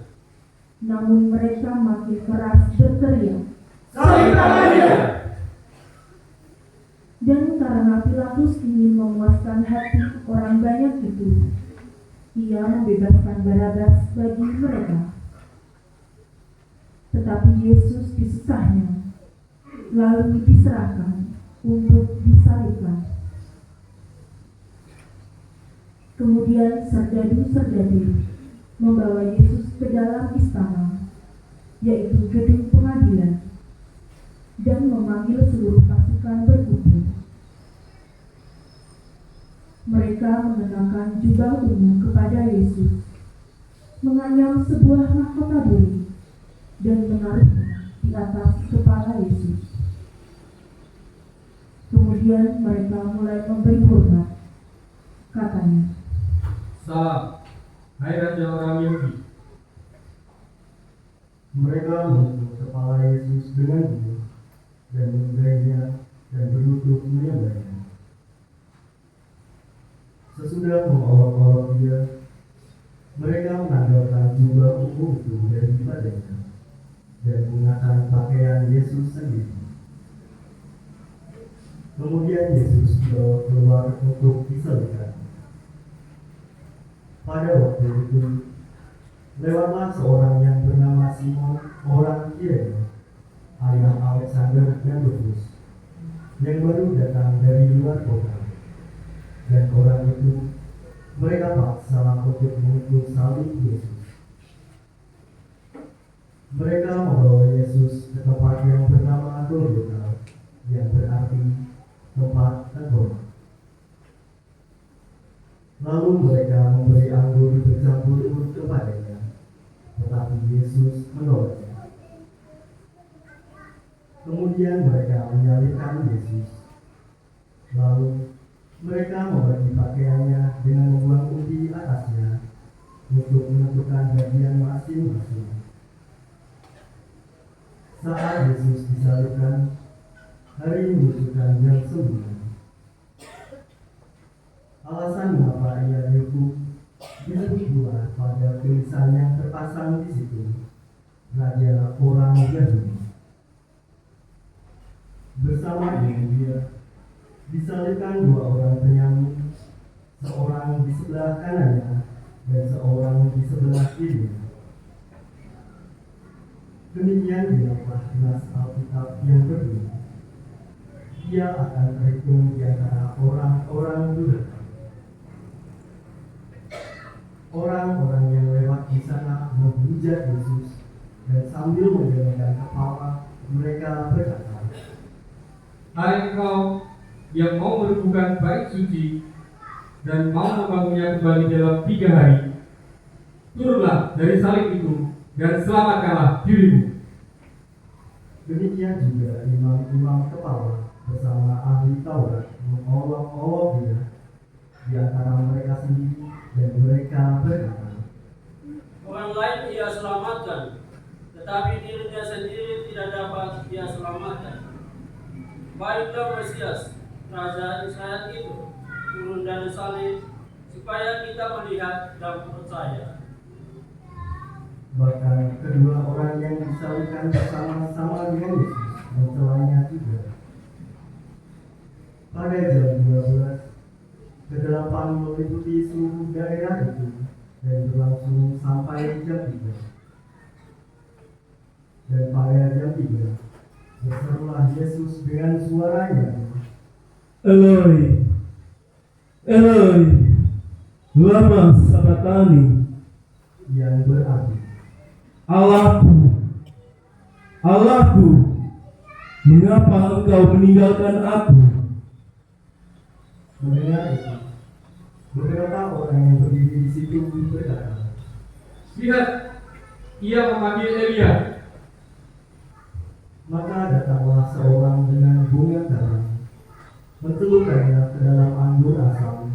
namun mereka makin keras berteriak. "Salibkan dia!" Dan karena Pilatus ingin memuaskan hati orang banyak itu, ia membebaskan Barabas bagi mereka. Tetapi Yesus disesahnya, lalu diserahkan untuk disalibkan. Kemudian serdadu-serdadu membawa Yesus ke dalam istana, yaitu gedung pengadilan, dan memanggil seluruh pasukan berkumpul. Mereka mengenakan jubah ungu kepada Yesus, menganyam sebuah mahkota duri, dan menaruhnya di atas kepala Yesus. Kemudian mereka mulai memberi hormat. Katanya, Salam, hai Raja orang Yahudi. Mereka menunjuk kepala Yesus dengan gigih dan menggainya dan berlutut menyembahnya. Sesudah mengolok-olok dia, mereka menanggalkan jubah ungu itu dari badannya dan mengenakan pakaian Yesus sendiri. Kemudian Yesus dibawa keluar untuk disalibkan. Pada waktu itu, lewatlah seorang yang bernama Simon, orang Kirene, ayah Alexander dan Rufus, yang baru datang dari luar kota. Dan orang itu mereka paksa untuk memikul salib Yesus. Mereka membawa Yesus ke tempat yang bernama Golgota, yang berarti tempat tengkorak. Lalu mereka memberi anggur bercampur kepadanya, tetapi Yesus menolaknya. Kemudian mereka menyalibkan Yesus. Lalu mereka membagi pakaiannya dengan membuang undi atasnya untuk menentukan bagian masing-masing. Saat Yesus disalibkan, hari menunjukkan jam 9. Alasan mengapa ia dihukum disebut pula pada tulisan yang terpasang di situ, Raja orang Yahudi. Bersama dengan dia disalibkan dua orang penyanyi, seorang di sebelah kanannya dan seorang di sebelah kirinya. Demikian genaplah nas Alkitab yang berbunyi, ia akan terhitung di antara orang-orang durhaka. Orang-orang yang lewat di sana menghujat Yesus dan sambil menggelengkan kepala mereka berkata, Hai engkau yang mau merubuhkan bait suci dan mau membangunnya kembali dalam 3 hari, turunlah dari salib itu dan selamatkanlah dirimu. Demikian juga imam-imam kepala bersama ahli Taurat mengolok-olok dia di antara mereka sendiri, dan mereka berkata, Orang lain ia selamatkan, tetapi dirinya sendiri tidak dapat ia selamatkan. Baiklah Mesias, Raja Israel itu, turun dari salib, supaya kita melihat dan percaya. Bahkan kedua orang yang disalibkan bersama-sama dengan Yesus mencelanya juga. Pada jam 12, kedelapan meliputi seluruh daerah itu dan berlangsung sampai jam 3. Dan pada jam 3, berserulah Yesus dengan suaranya, Eloi, Eloi, lama sabatani, yang berarti, Allahku, Allahku, mengapa engkau meninggalkan aku? mendengar itu, beberapa orang yang berdiri di situ berkata, Lihat, ia memanggil Elia. maka datanglah seorang dengan bunga terang, mencelupkannya ke dalam anggur asam,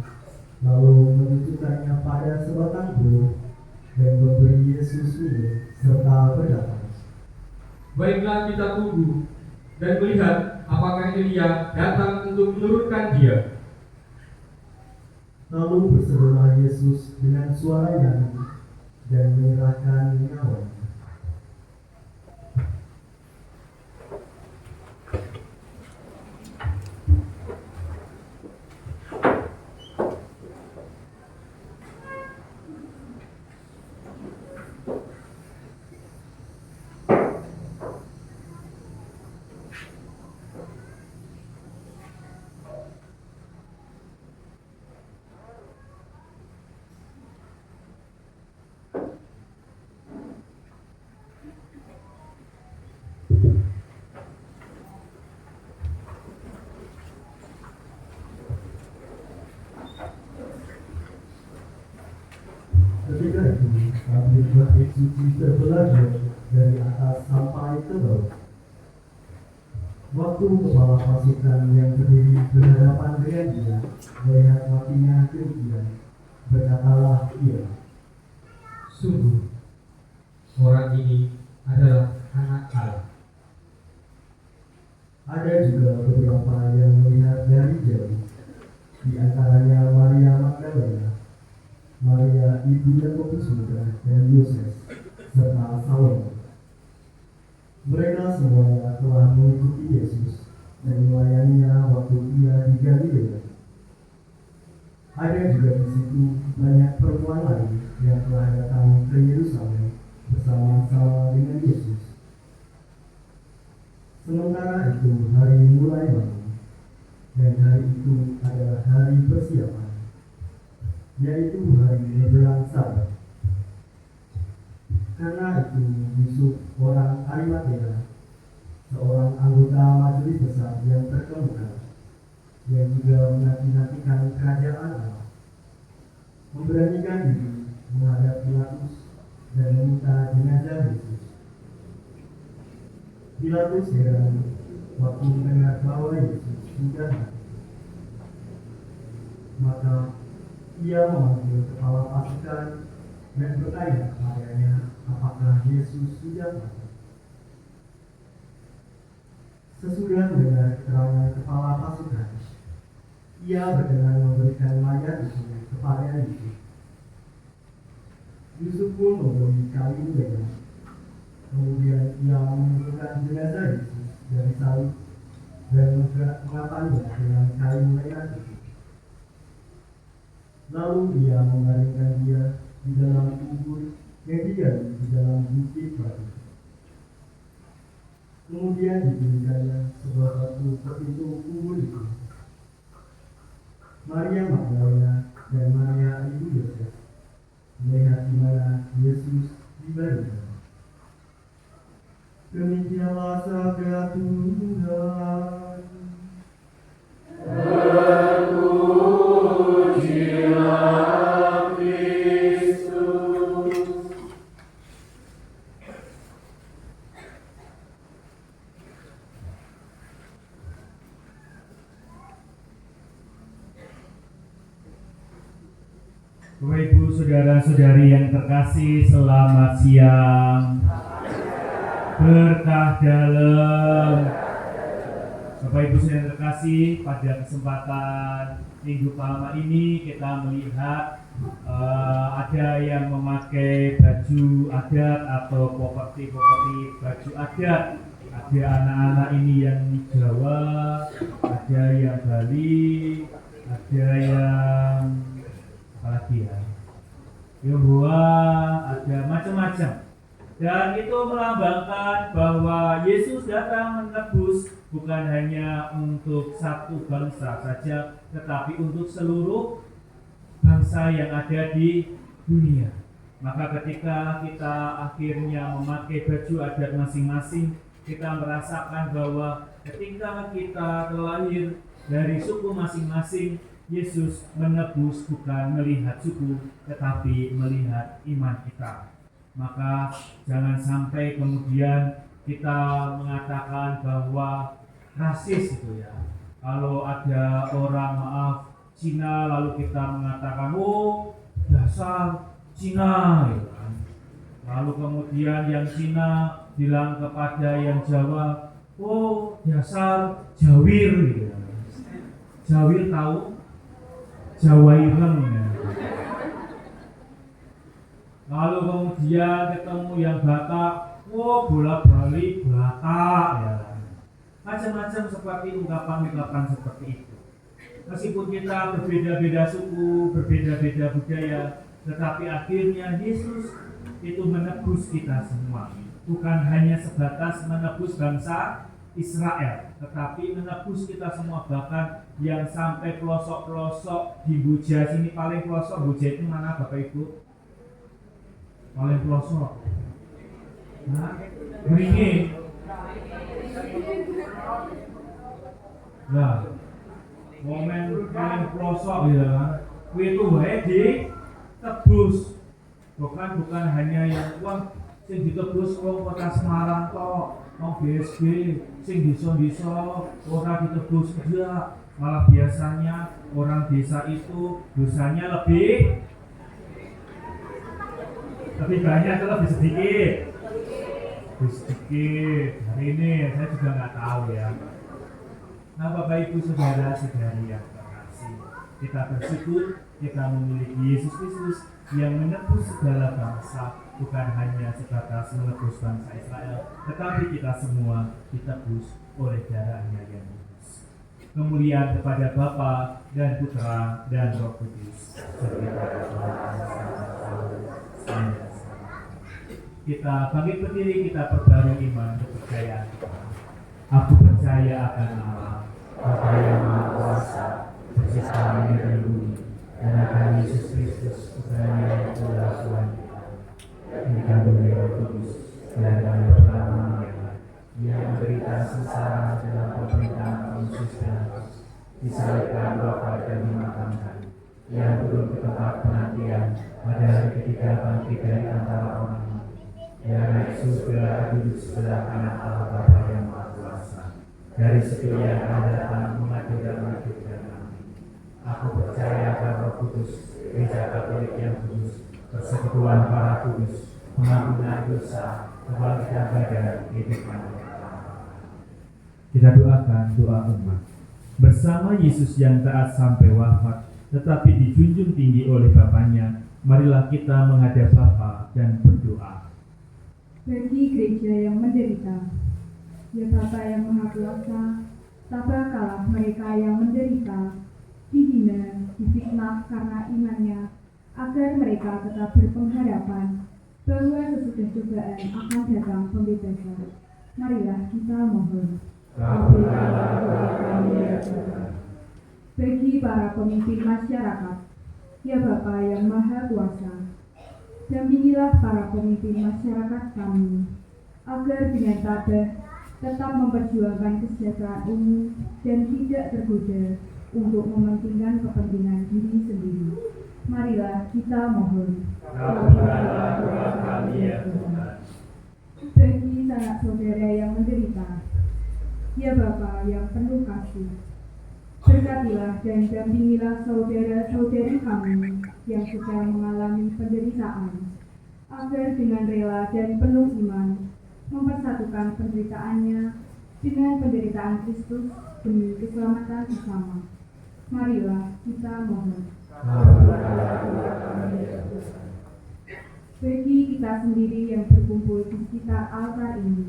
lalu menunjukkannya pada sebatang buah dan memberi Yesus minum, serta berkata, Baiklah kita tunggu dan melihat apakah Elia datang untuk menurunkan dia. Lalu berserulah Yesus dengan suara nyaring dan menyerahkan nyawanya. Ketika itu, tabir batik suci terbelajar dari atas sampai ke bawah. Waktu kepala pasukan yang berdiri berhadapan dengan dia melihat matinya demikian, berkatalah ia, Sungguh, orang ini adalah anak Allah. Ada juga beberapa yang melihat dari jauh, di antaranya Maria Magdalena, Maria ibu Yakobus Muda dan Yoses, serta Salome. Mereka semuanya telah mengikuti Yesus dan melayaninya waktu ia di Galilea. Ada juga di situ banyak perempuan lain yang telah datang ke Yerusalem bersama-sama dengan Yesus. Sementara itu hari mulai malam, dan hari itu adalah hari persiapan, yaitu hari menjelang Sabat. Karena itu Yusuf orang Arimatea, seorang anggota majelis besar yang terkemuka, yang juga menanti-nantikan kerajaan Allah, memberanikan diri menghadap Pilatus dan meminta jenazah Yesus. Pilatus heran waktu mendengar bahwa Yesus sudah mati. Maka ia memanggil kepala pasukan dan bertanya kepadanya apakah Yesus sudah mati. Sesudah mendengar keterangan kepala pasukan, ia berkenan memberikan mayat itu kepada Yusuf. Yusuf pun membeli kain lebar. Kemudian ia mengumpulkan jenazah Yesus dari salib dan mengapanya dengan kain merah itu. Lalu ia membaringkan dia di dalam kubur yang digali di dalam bukit batu. Kemudian diberikannya sebuah batu ke pintu kubur itu. Maria Magdalena dan Maria ibu Yoses melihat di mana Yesus dibaringkan. Demikianlah sabda Tuhan. Terpujilah Kristus. Bapak Ibu saudara-saudari yang terkasih, selamat siang. Berkah dalam. Bapak Ibu saudara yang terkasih, pada kesempatan Minggu Palma ini kita melihat ada yang memakai baju adat atau properti baju adat. Ada anak-anak ini yang Jawa, ada yang Bali, ada yang apalagi ya, Tionghoa, ada macam-macam. Dan itu melambangkan bahwa Yesus datang menebus bukan hanya untuk satu bangsa saja, tetapi untuk seluruh bangsa yang ada di dunia. Maka ketika kita akhirnya memakai baju adat masing-masing, kita merasakan bahwa ketika kita terlahir dari suku masing-masing, Yesus menebus bukan melihat suku, tetapi melihat iman kita. Maka jangan sampai kemudian kita mengatakan bahwa rasis itu ya. Kalau ada orang Cina lalu kita mengatakan oh dasar Cina gitu kan. Lalu kemudian yang Cina bilang kepada yang Jawa, oh dasar Jawir gitu. Jawir tahu? Jawa ireng ya. Lalu kemudian ketemu yang Batak, oh bola bali Batak ya. Macam-macam seperti ungkapan-ungkapan seperti itu. Meskipun kita berbeda-beda suku, berbeda-beda budaya, tetapi akhirnya Yesus itu menebus kita semua. Bukan hanya sebatas menebus bangsa Israel, tetapi menebus kita semua, bahkan yang sampai pelosok-pelosok di Buja sini. Paling pelosok Buja itu mana Bapak Ibu? Paling pelosok nah, Beringin. Nah, momen paling pelosok ya, itu wae ditebus bukan hanya yang wah sing ditebus wong kota Semarang tok, wong BSB sing desa-desa ora ditebus enggak, malah biasanya orang desa itu dosanya lebih banyak atau lebih sedikit? Lebih sedikit. Hari ini saya juga nggak tahu ya. Nah, Bapak Ibu saudara-saudari yang terkasih, kita bersyukur kita memiliki Yesus Kristus yang menebus segala bangsa, bukan hanya sebatas menebus bangsa Israel, tetapi kita semua ditebus oleh darahnya yang kudus. Kemuliaan kepada Bapa dan Putra dan Roh Kudus. Kita bangkit berdiri, kita perbarui iman kepercayaan kita. Aku percaya akan Allah, Bapa yang Maha Kuasa, bersama dari bumi, dan akan Yesus Kristus, Putranya yang adalah Tuhan kita, yang dikandung dari Roh Kudus, dan dari pertama yang menderita sengsara dalam pemerintahan Pontius Pilatus, disalibkan, wafat dan dimakamkan, yang turun ke tempat penantian, pada hari ketiga bangkit dari antara orang mati, yang naik surga duduk sebelah kanan Allah Bapa yang Maha Kuasa. Dari situ ia akan datang mengadil dan menghidupkan kami. Aku percaya akan Roh Kudus, Gereja Katolik yang kudus, persekutuan para kudus, pengampunan dosa, kebangkitan badan, hidup yang kekal. Kita doakan doa umat. Bersama Yesus yang taat sampai wafat, tetapi dijunjung tinggi oleh Bapaknya, marilah kita menghadap Bapa dan berdoa. Bagi gereja yang menderita, ya Bapa yang Maha Kuasa, tabahkanlah mereka yang menderita, dihina, difitnah karena imannya, agar mereka tetap berpengharapan bahwa sesudah cobaan akan datang pembebasan. Marilah kita mohon. Kabulkanlah doa kami ya Tuhan. Bagi para pemimpin masyarakat, ya Bapa yang Maha Kuasa, dampingilah para pemimpin masyarakat kami, agar dengan tabah tetap memperjuangkan kesejahteraan umum dan tidak tergoda untuk mementingkan kepentingan diri sendiri. Marilah kita mohon. Kabulkanlah doa kami ya Tuhan. Bagi sanak saudara yang menderita, ya Bapa yang penuh kasih, berkatilah dan dampingilah saudara-saudari kami yang sedang mengalami penderitaan, agar dengan rela dan penuh iman mempersatukan penderitaannya dengan penderitaan Kristus demi keselamatan bersama. Marilah kita mohon. Bagi kita sendiri yang berkumpul di sekitar altar ini,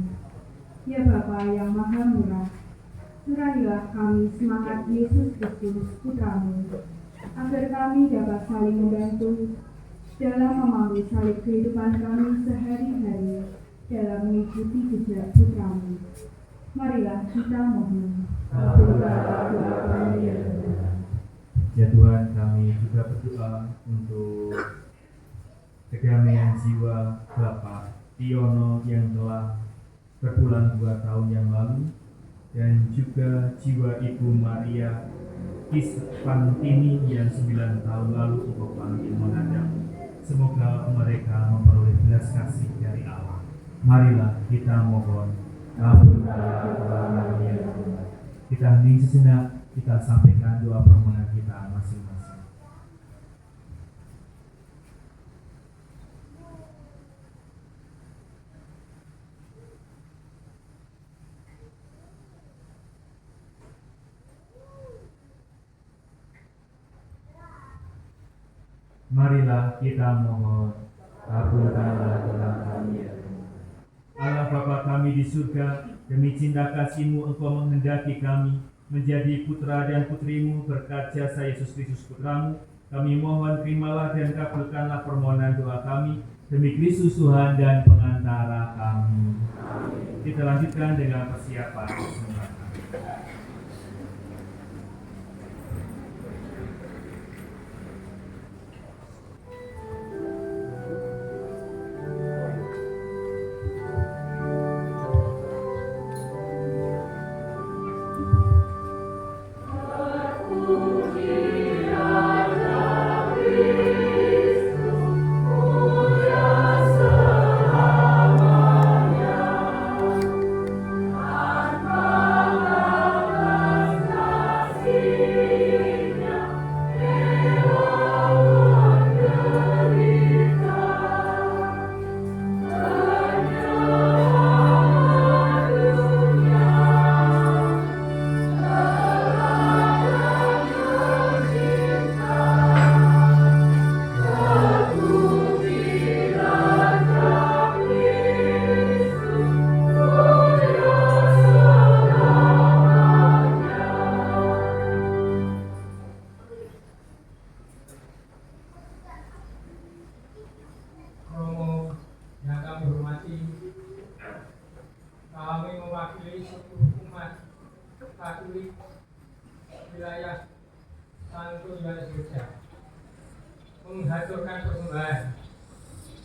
ya Bapa yang Maha Murah, curahilah kami semangat Yesus Kristus Putramu, agar kami dapat saling membantu dalam memahami salib kehidupan kami sehari-hari dalam mengikuti jejak Putramu. Marilah kita mohon. Ya Tuhan, kami juga berdoa untuk kedamaian jiwa Bapak Tiono yang telah berpulang 2 tahun yang lalu, dan juga jiwa Ibu Maria Kisfantini yang 9 tahun lalu Engkau panggil menghadap. Semoga mereka memperoleh belas kasih dari Allah. Marilah kita mohon. Kabulkanlah doa kami ya Tuhan. Kita hening sejenak, kita sampaikan doa permohonan kita masing-masing. Marilah kita mohon. Kabulkanlah doa kami ya Tuhan. Allah Bapa kami di surga, demi cinta kasih-Mu Engkau menghendaki kami menjadi putra dan putrimu berkat jasa Yesus Kristus Putramu. Kami mohon terimalah dan kabulkanlah permohonan doa kami demi Kristus Tuhan dan pengantara kami. Kita lanjutkan dengan persiapan sembahkan. Amen.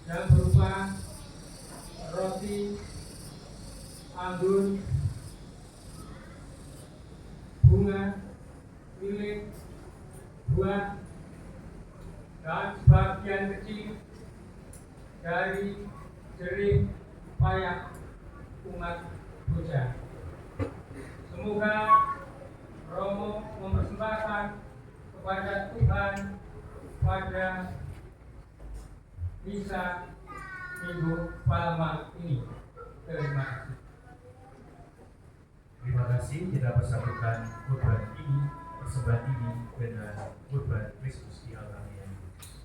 yang berupa roti, anggur, bunga, milik, buah, dan sebagian kecil dari jerih payah umat puja. Semoga Romo mempersembahkan kepada Tuhan pada misa Minggu Palma ini. Terima kasih. Terima kasih, kita persatukan kurban ini, persembahan ini dengan kurban Kristus di alam yang kudus.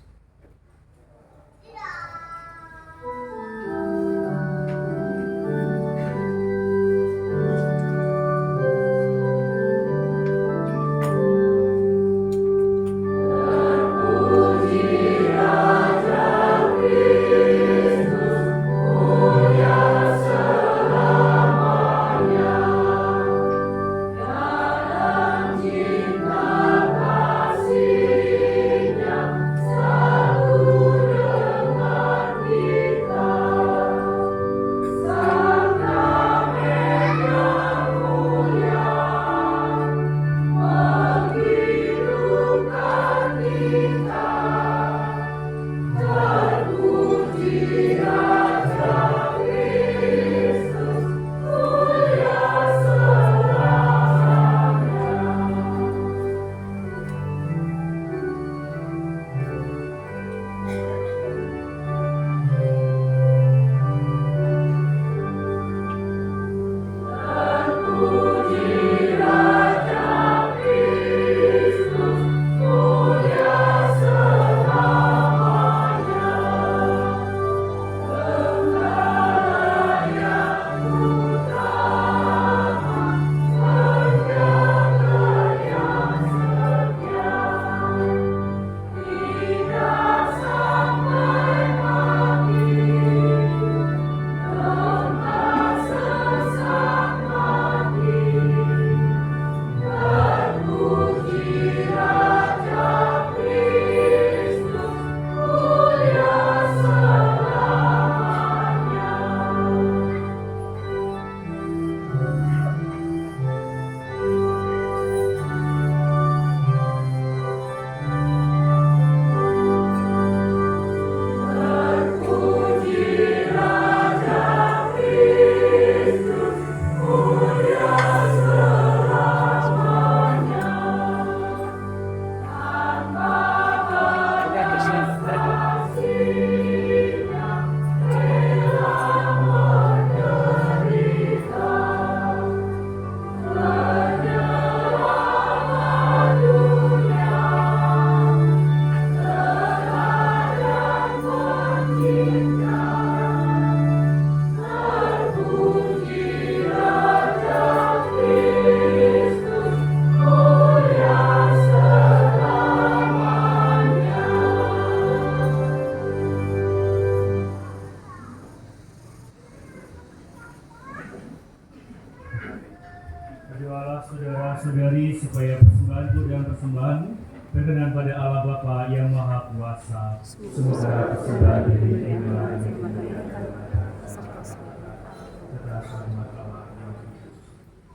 Berdoalah saudara-saudari supaya persembahanku dan persembahanmu berkenan pada Allah Bapa yang Maha Kuasa. Semoga persembahan ini adalah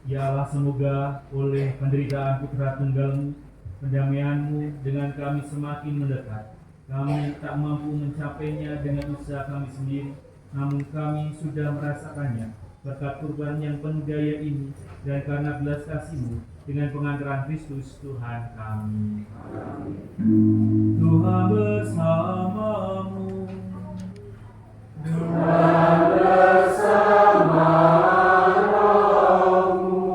Ya Allah, semoga oleh penderitaan Putra Tunggalmu, pendamaianmu dengan kami semakin mendekat. Kami tak mampu mencapainya dengan usaha kami sendiri, namun kami sudah merasakannya berkat kurban yang penuh daya ini dan karena belas kasih-Mu dengan pengantaran Kristus Tuhan kami. Tuhan bersamamu. Tuhan bersama rohmu.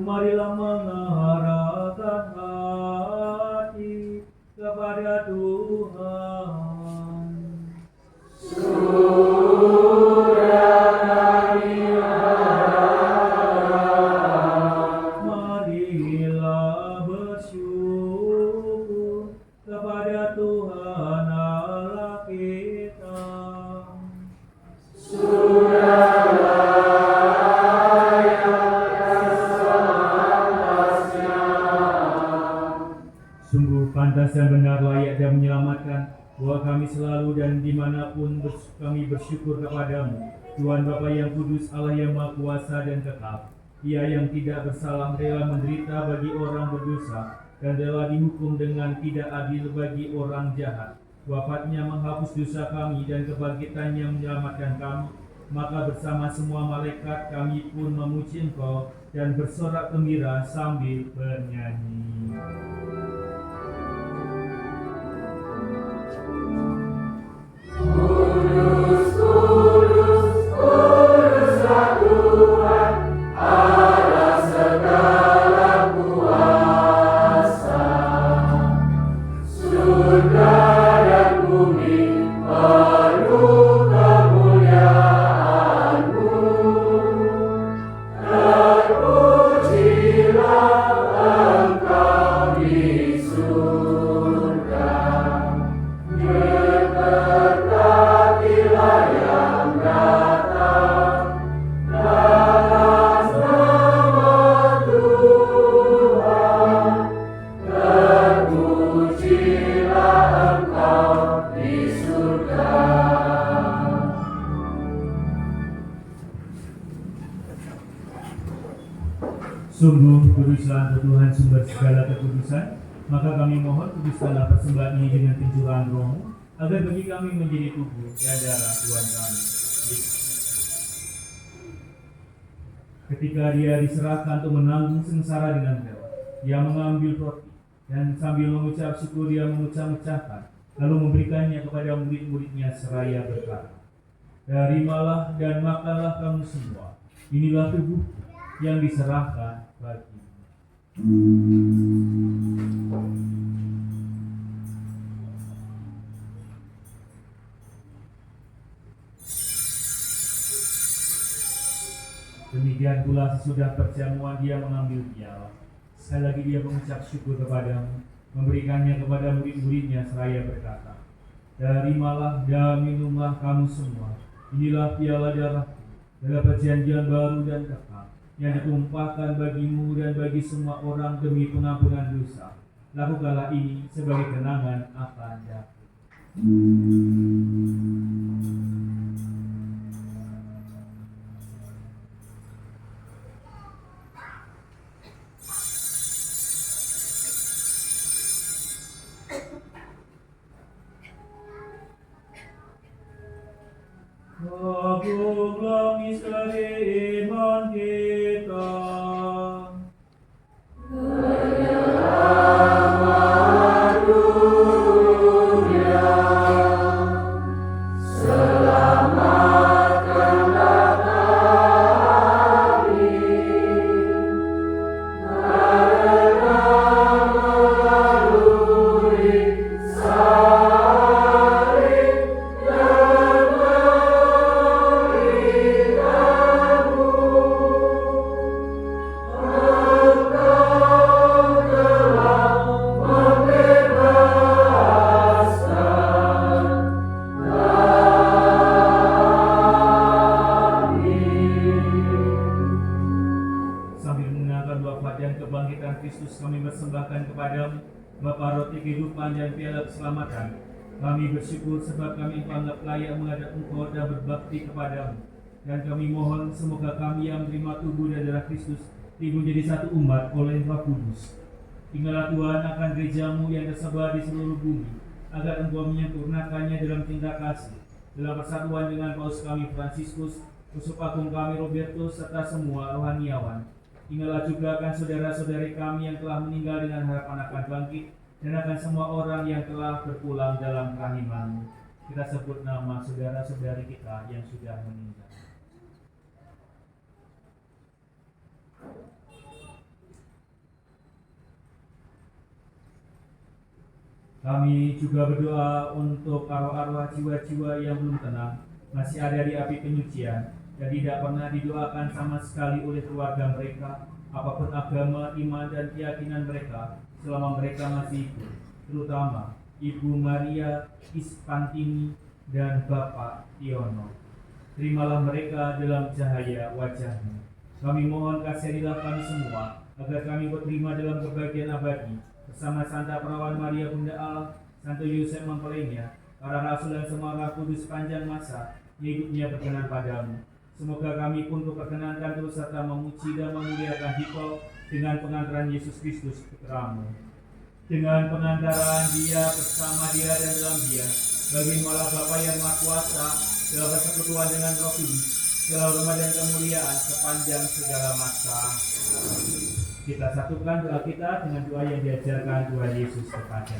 Marilah mengarahkan hati kepada Tuhan. Marilah bersyukur kepada Tuhan Allah kita. dan dimanapun kami bersyukur kepadamu, Tuhan Bapa yang kudus, Allah yang Maha Kuasa dan kekal. Dia yang tidak bersalah rela menderita bagi orang berdosa dan rela dihukum dengan tidak adil bagi orang jahat. Wafatnya menghapus dosa kami dan kebangkitannya menyelamatkan kami. Maka bersama semua malaikat kami pun memuji Engkau dan bersorak gembira sambil bernyanyi. Sungguh kuduslah Tuhan sumber segala kekudusan, maka kami mohon kuduskanlah persembahan ini dengan pencurahan Roh-Mu, agar bagi kami menjadi tubuh dan darah Tuhan kami. Ketika dia diserahkan untuk menanggung sengsara dengan rela, dia mengambil roti dan sambil mengucap syukur dia mengucap-ucapkan, lalu memberikannya kepada murid-muridnya seraya berkata, "Terimalah dan makanlah kamu semua, inilah tubuhku yang diserahkan bagi." Demikian pula sesudah perjamuan dia mengambil piala. Sekali lagi dia mengucap syukur kepadamu, memberikannya kepada murid-muridnya seraya berkata, "Terimalah dan minumlah kamu semua, inilah piala darahku, dalam perjanjian baru dan kekal, yang ditumpahkan bagimu dan bagi semua orang demi pengampunan dosa. Lakukanlah ini sebagai kenangan akan aku." Agunglah misteri iman kita. Keselamatan. Kami bersyukur sebab kami anggap layak menghadap Engkau dan berbakti kepadamu. Dan kami mohon semoga kami yang menerima tubuh dan darah Kristus timbul menjadi satu umat oleh Roh Kudus. Tinggallah Tuhan akan gerejamu yang tersebar di seluruh bumi, agar Engkau menyempurnakannya dalam cinta kasih, dalam persatuan dengan Paus kami Fransiskus, Uskup Agung kami Robertus, serta semua rohaniawan. Tinggallah juga akan saudara-saudari kami yang telah meninggal dengan harapan akan bangkit, dan akan semua orang yang telah berpulang dalam rahim-Mu. Kita sebut nama saudara-saudari kita yang sudah meninggal. Kami juga berdoa untuk arwah-arwah jiwa-jiwa yang belum tenang, masih ada di api penyucian, dan tidak pernah didoakan sama sekali oleh keluarga mereka, apapun agama, iman, dan keyakinan mereka, selama mereka masih hidup, terutama Ibu Maria Ispantini dan Bapak Tiono. Terimalah mereka dalam cahaya wajah-Mu. Kami mohon kasihanilah kami semua, agar kami berterima dalam kebahagiaan abadi, bersama Santa Perawan Maria Bunda Allah, Santo Yosef Mempelainya, para rasul dan semua roh kudus sepanjang masa hidupnya berkenan padamu. Semoga kami pun keperkenankan terus serta memuji dan memuliakan Dikau dengan pengantaran Yesus Kristus Putramu. Dengan pengantaran Dia, bersama Dia dan dalam Dia, bagi Allah Bapa yang Maha Kuasa, dalam persekutuan dengan Roh Kudus, segala hormat dan kemuliaan sepanjang segala masa. Kita satukan doa kita dengan doa yang diajarkan Tuhan Yesus kepada.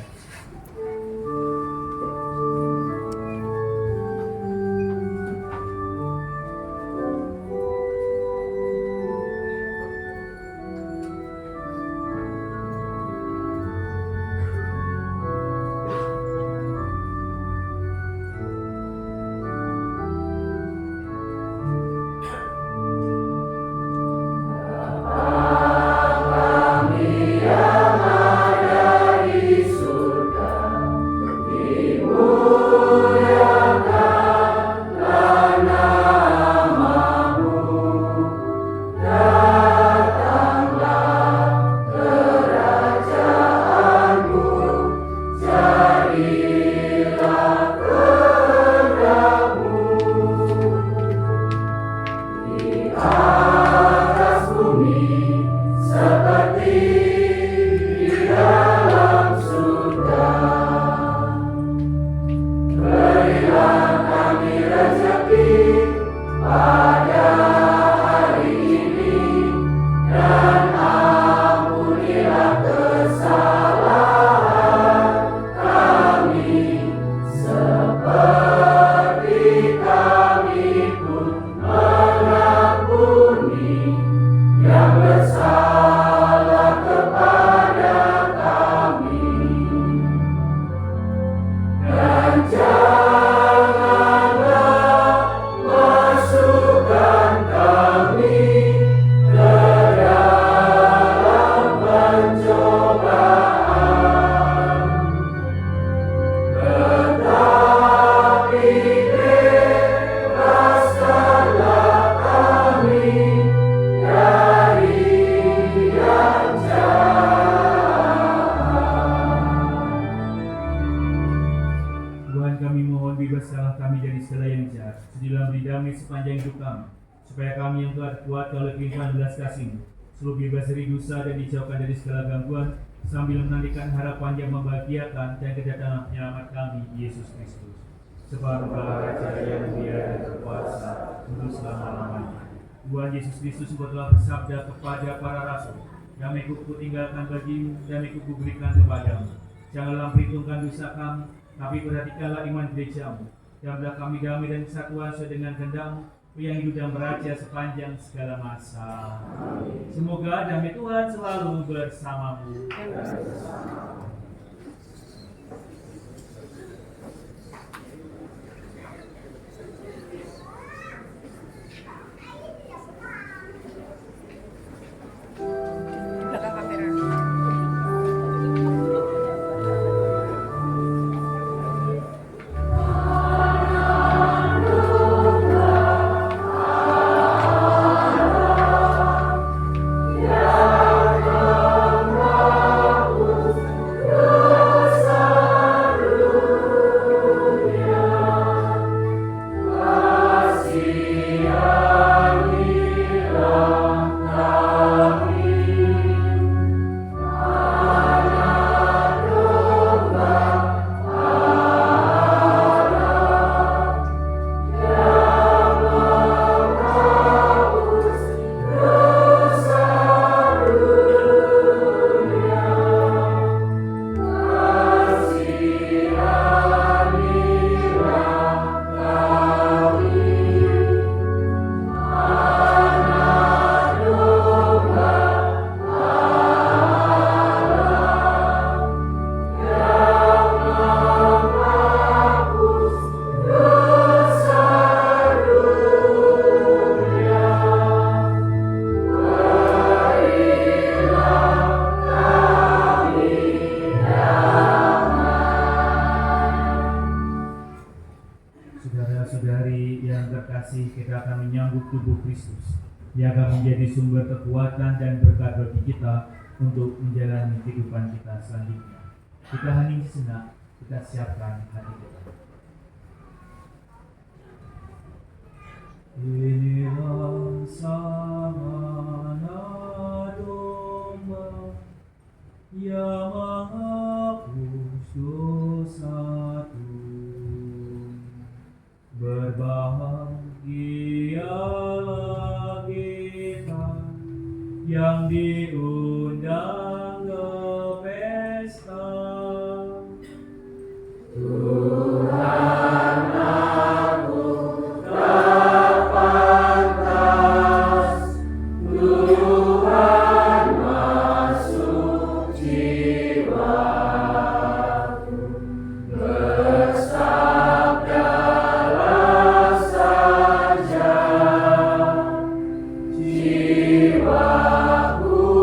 Supaya kami yang telah dikuatkan oleh kelimpahan belas kasih-Mu selalu bebas dari dosa dan dijauhkan dari segala gangguan, sambil menantikan harapan yang membahagiakan dan kedatangan penyelamat kami, Yesus Kristus. Sebab Engkau Raja yang mulia dan berkuasa untuk selama-lamanya. Tuhan Yesus Kristus, Engkau telah bersabda kepada para rasul, damai-Ku kutinggalkan bagimu, damai-Ku kuberikan kepadamu. Janganlah perhitungkan dosa kami, tapi perhatikanlah iman gereja-Mu. Dan berilah kami damai dan kesatuan sesuai dengan kehendak-Mu, yang hidup dan meraja sepanjang segala masa. Semoga damai Tuhan selalu bersamamu. kita akan menyambut tubuh Kristus yang akan menjadi sumber kekuatan dan berkat bagi kita untuk menjalani kehidupan kita selanjutnya. Kita hening sejenak, kita siapkan hati kita. Berbahagialah kita yang diundang ke pesta. Jiwaku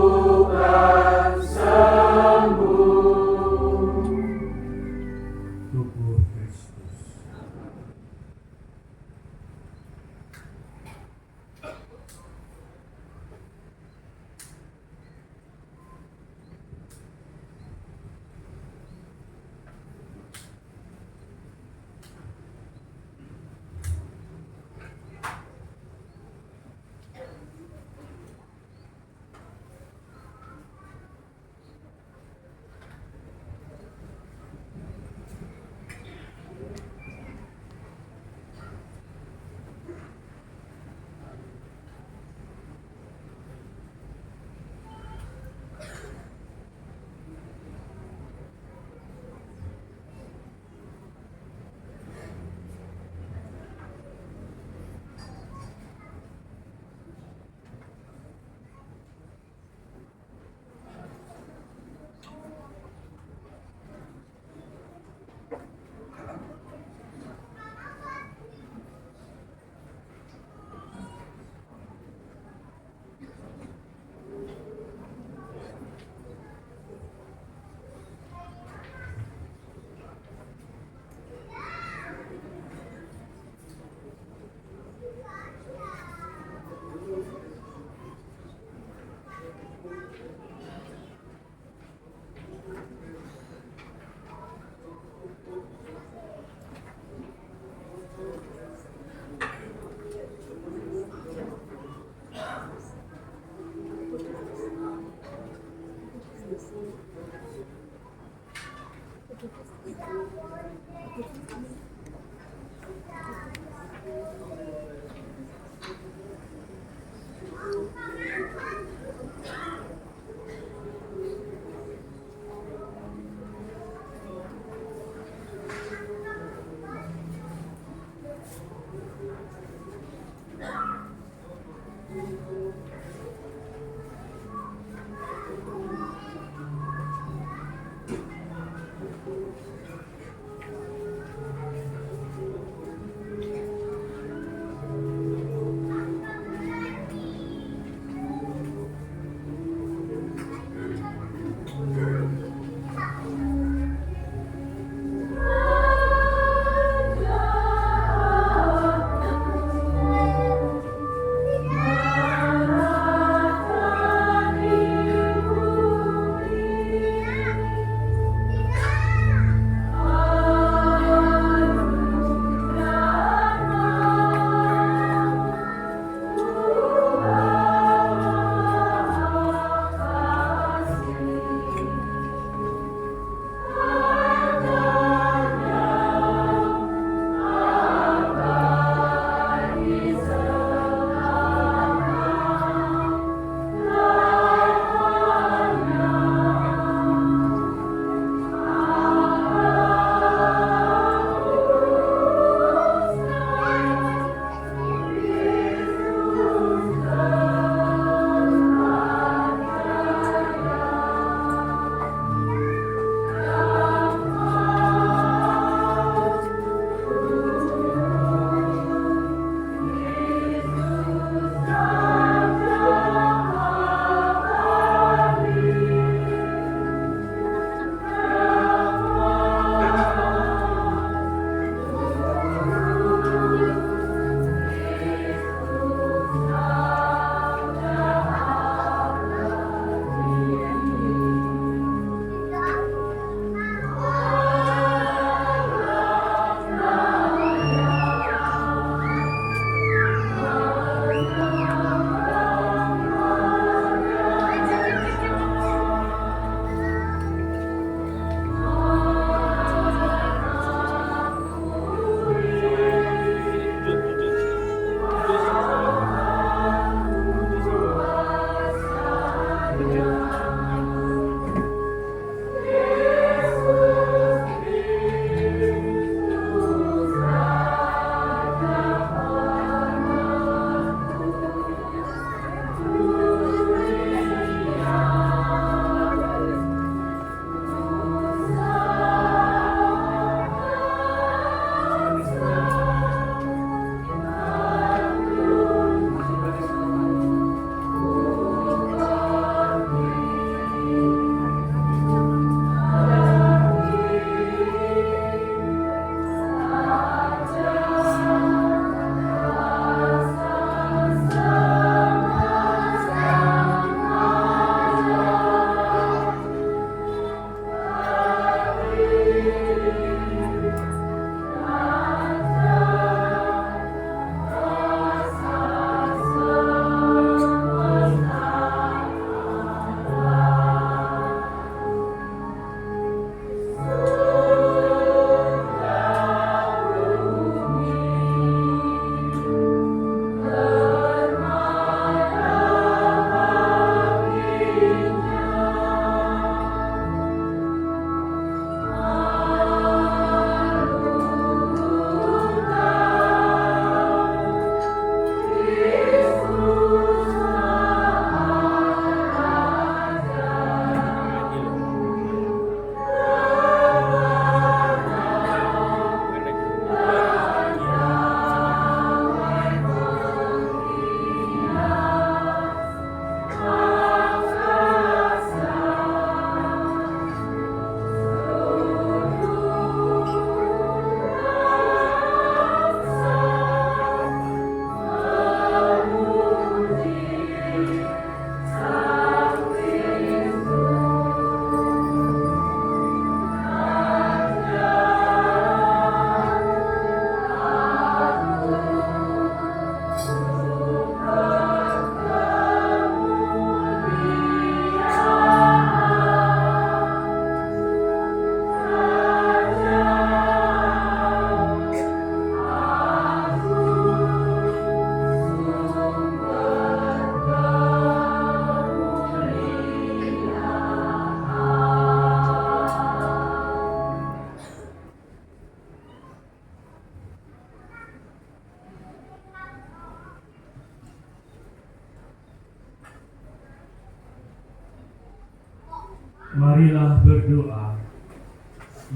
Marilah berdoa.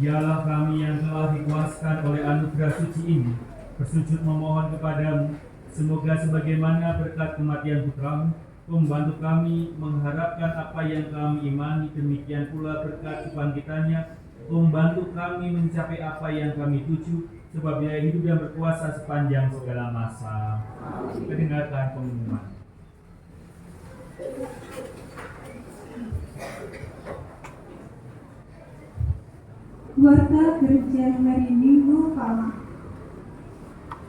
Ya Allah kami yang telah dikuaskan oleh anugerah suci ini, bersujud memohon kepadamu, semoga sebagaimana berkat kematian Putramu, membantu kami mengharapkan apa yang kami imani, demikian pula berkat kebangkitannya, membantu kami mencapai apa yang kami tuju, sebab Dia hidup dan berkuasa sepanjang segala masa. Dengarkan pengumuman. Warta Gereja hari Minggu Palma.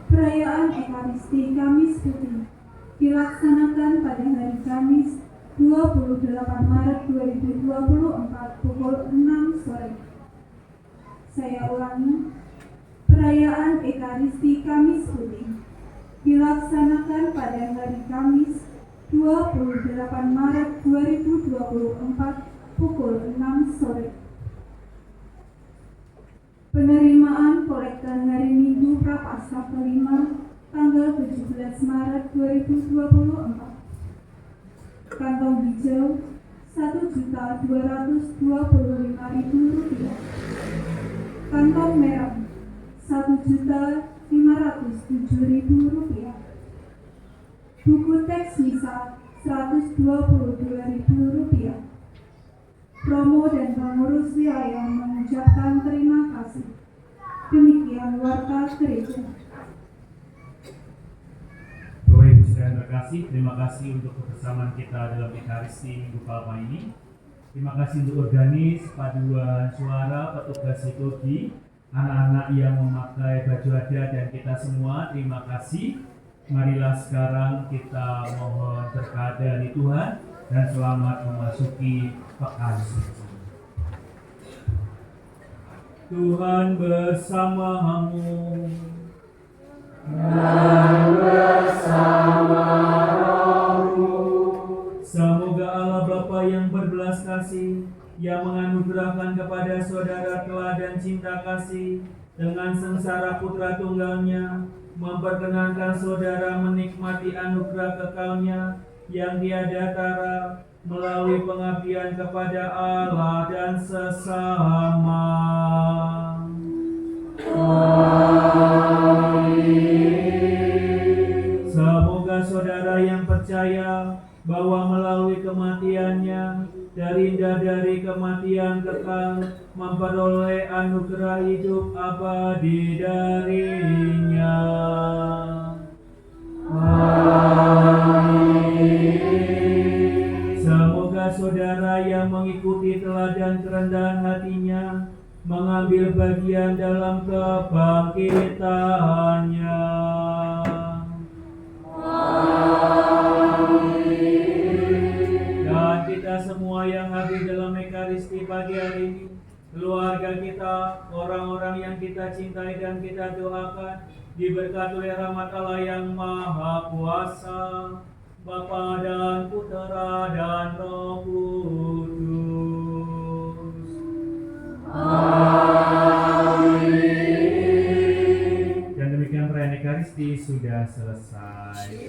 Perayaan Ekaristi Kamis Putih dilaksanakan pada hari Kamis 28 Maret 2024 pukul 6 sore. Saya ulangi, perayaan Ekaristi Kamis Putih dilaksanakan pada hari Kamis 28 Maret 2024 pukul 6 sore. Penerimaan kolektor hari Minggu Prapaskah kelima tanggal 17 Maret 2024. Kantong hijau Rp1.225.000. Kantong merah Rp1.507.000. Buku teks misa Rp122.000. Promo dan pengurus wilayah mengucapkan terima kasih. Demikian warta gereja. Bapak Ibu sekalian terkasih, terima kasih untuk kebersamaan kita dalam Ekaristi Minggu Palma ini. Terima kasih untuk organis, paduan suara, petugas liturgi, anak-anak yang memakai baju adat dan kita semua, terima kasih. Marilah sekarang kita mohon berkat dari Tuhan dan selamat memasuki pekan suci. Tuhan bersamamu dan bersama rohmu. Semoga Allah Bapa yang berbelas kasih, yang menganugerahkan kepada saudara teladan cinta kasih dengan sengsara putra tunggalnya, memperkenankan saudara menikmati anugerah kekalnya yang tiada tara melalui pengabdian kepada Allah dan sesama. Semoga saudara yang percaya bahwa melalui kematiannya terindah dari kematian kekal memperoleh anugerah hidup abadi darinya. Semoga saudara yang mengikuti teladan kerendahan hatinya mengambil bagian dalam kebangkitannya. Dan kita semua yang hadir dalam Ekaristi pagi hari ini, keluarga kita, orang-orang yang kita cintai dan kita doakan, diberkati oleh rahmat Allah yang Maha Kuasa, Bapa dan Putera dan Roh Kudus. Amin. Dan demikian perayaan Ekaristi sudah selesai.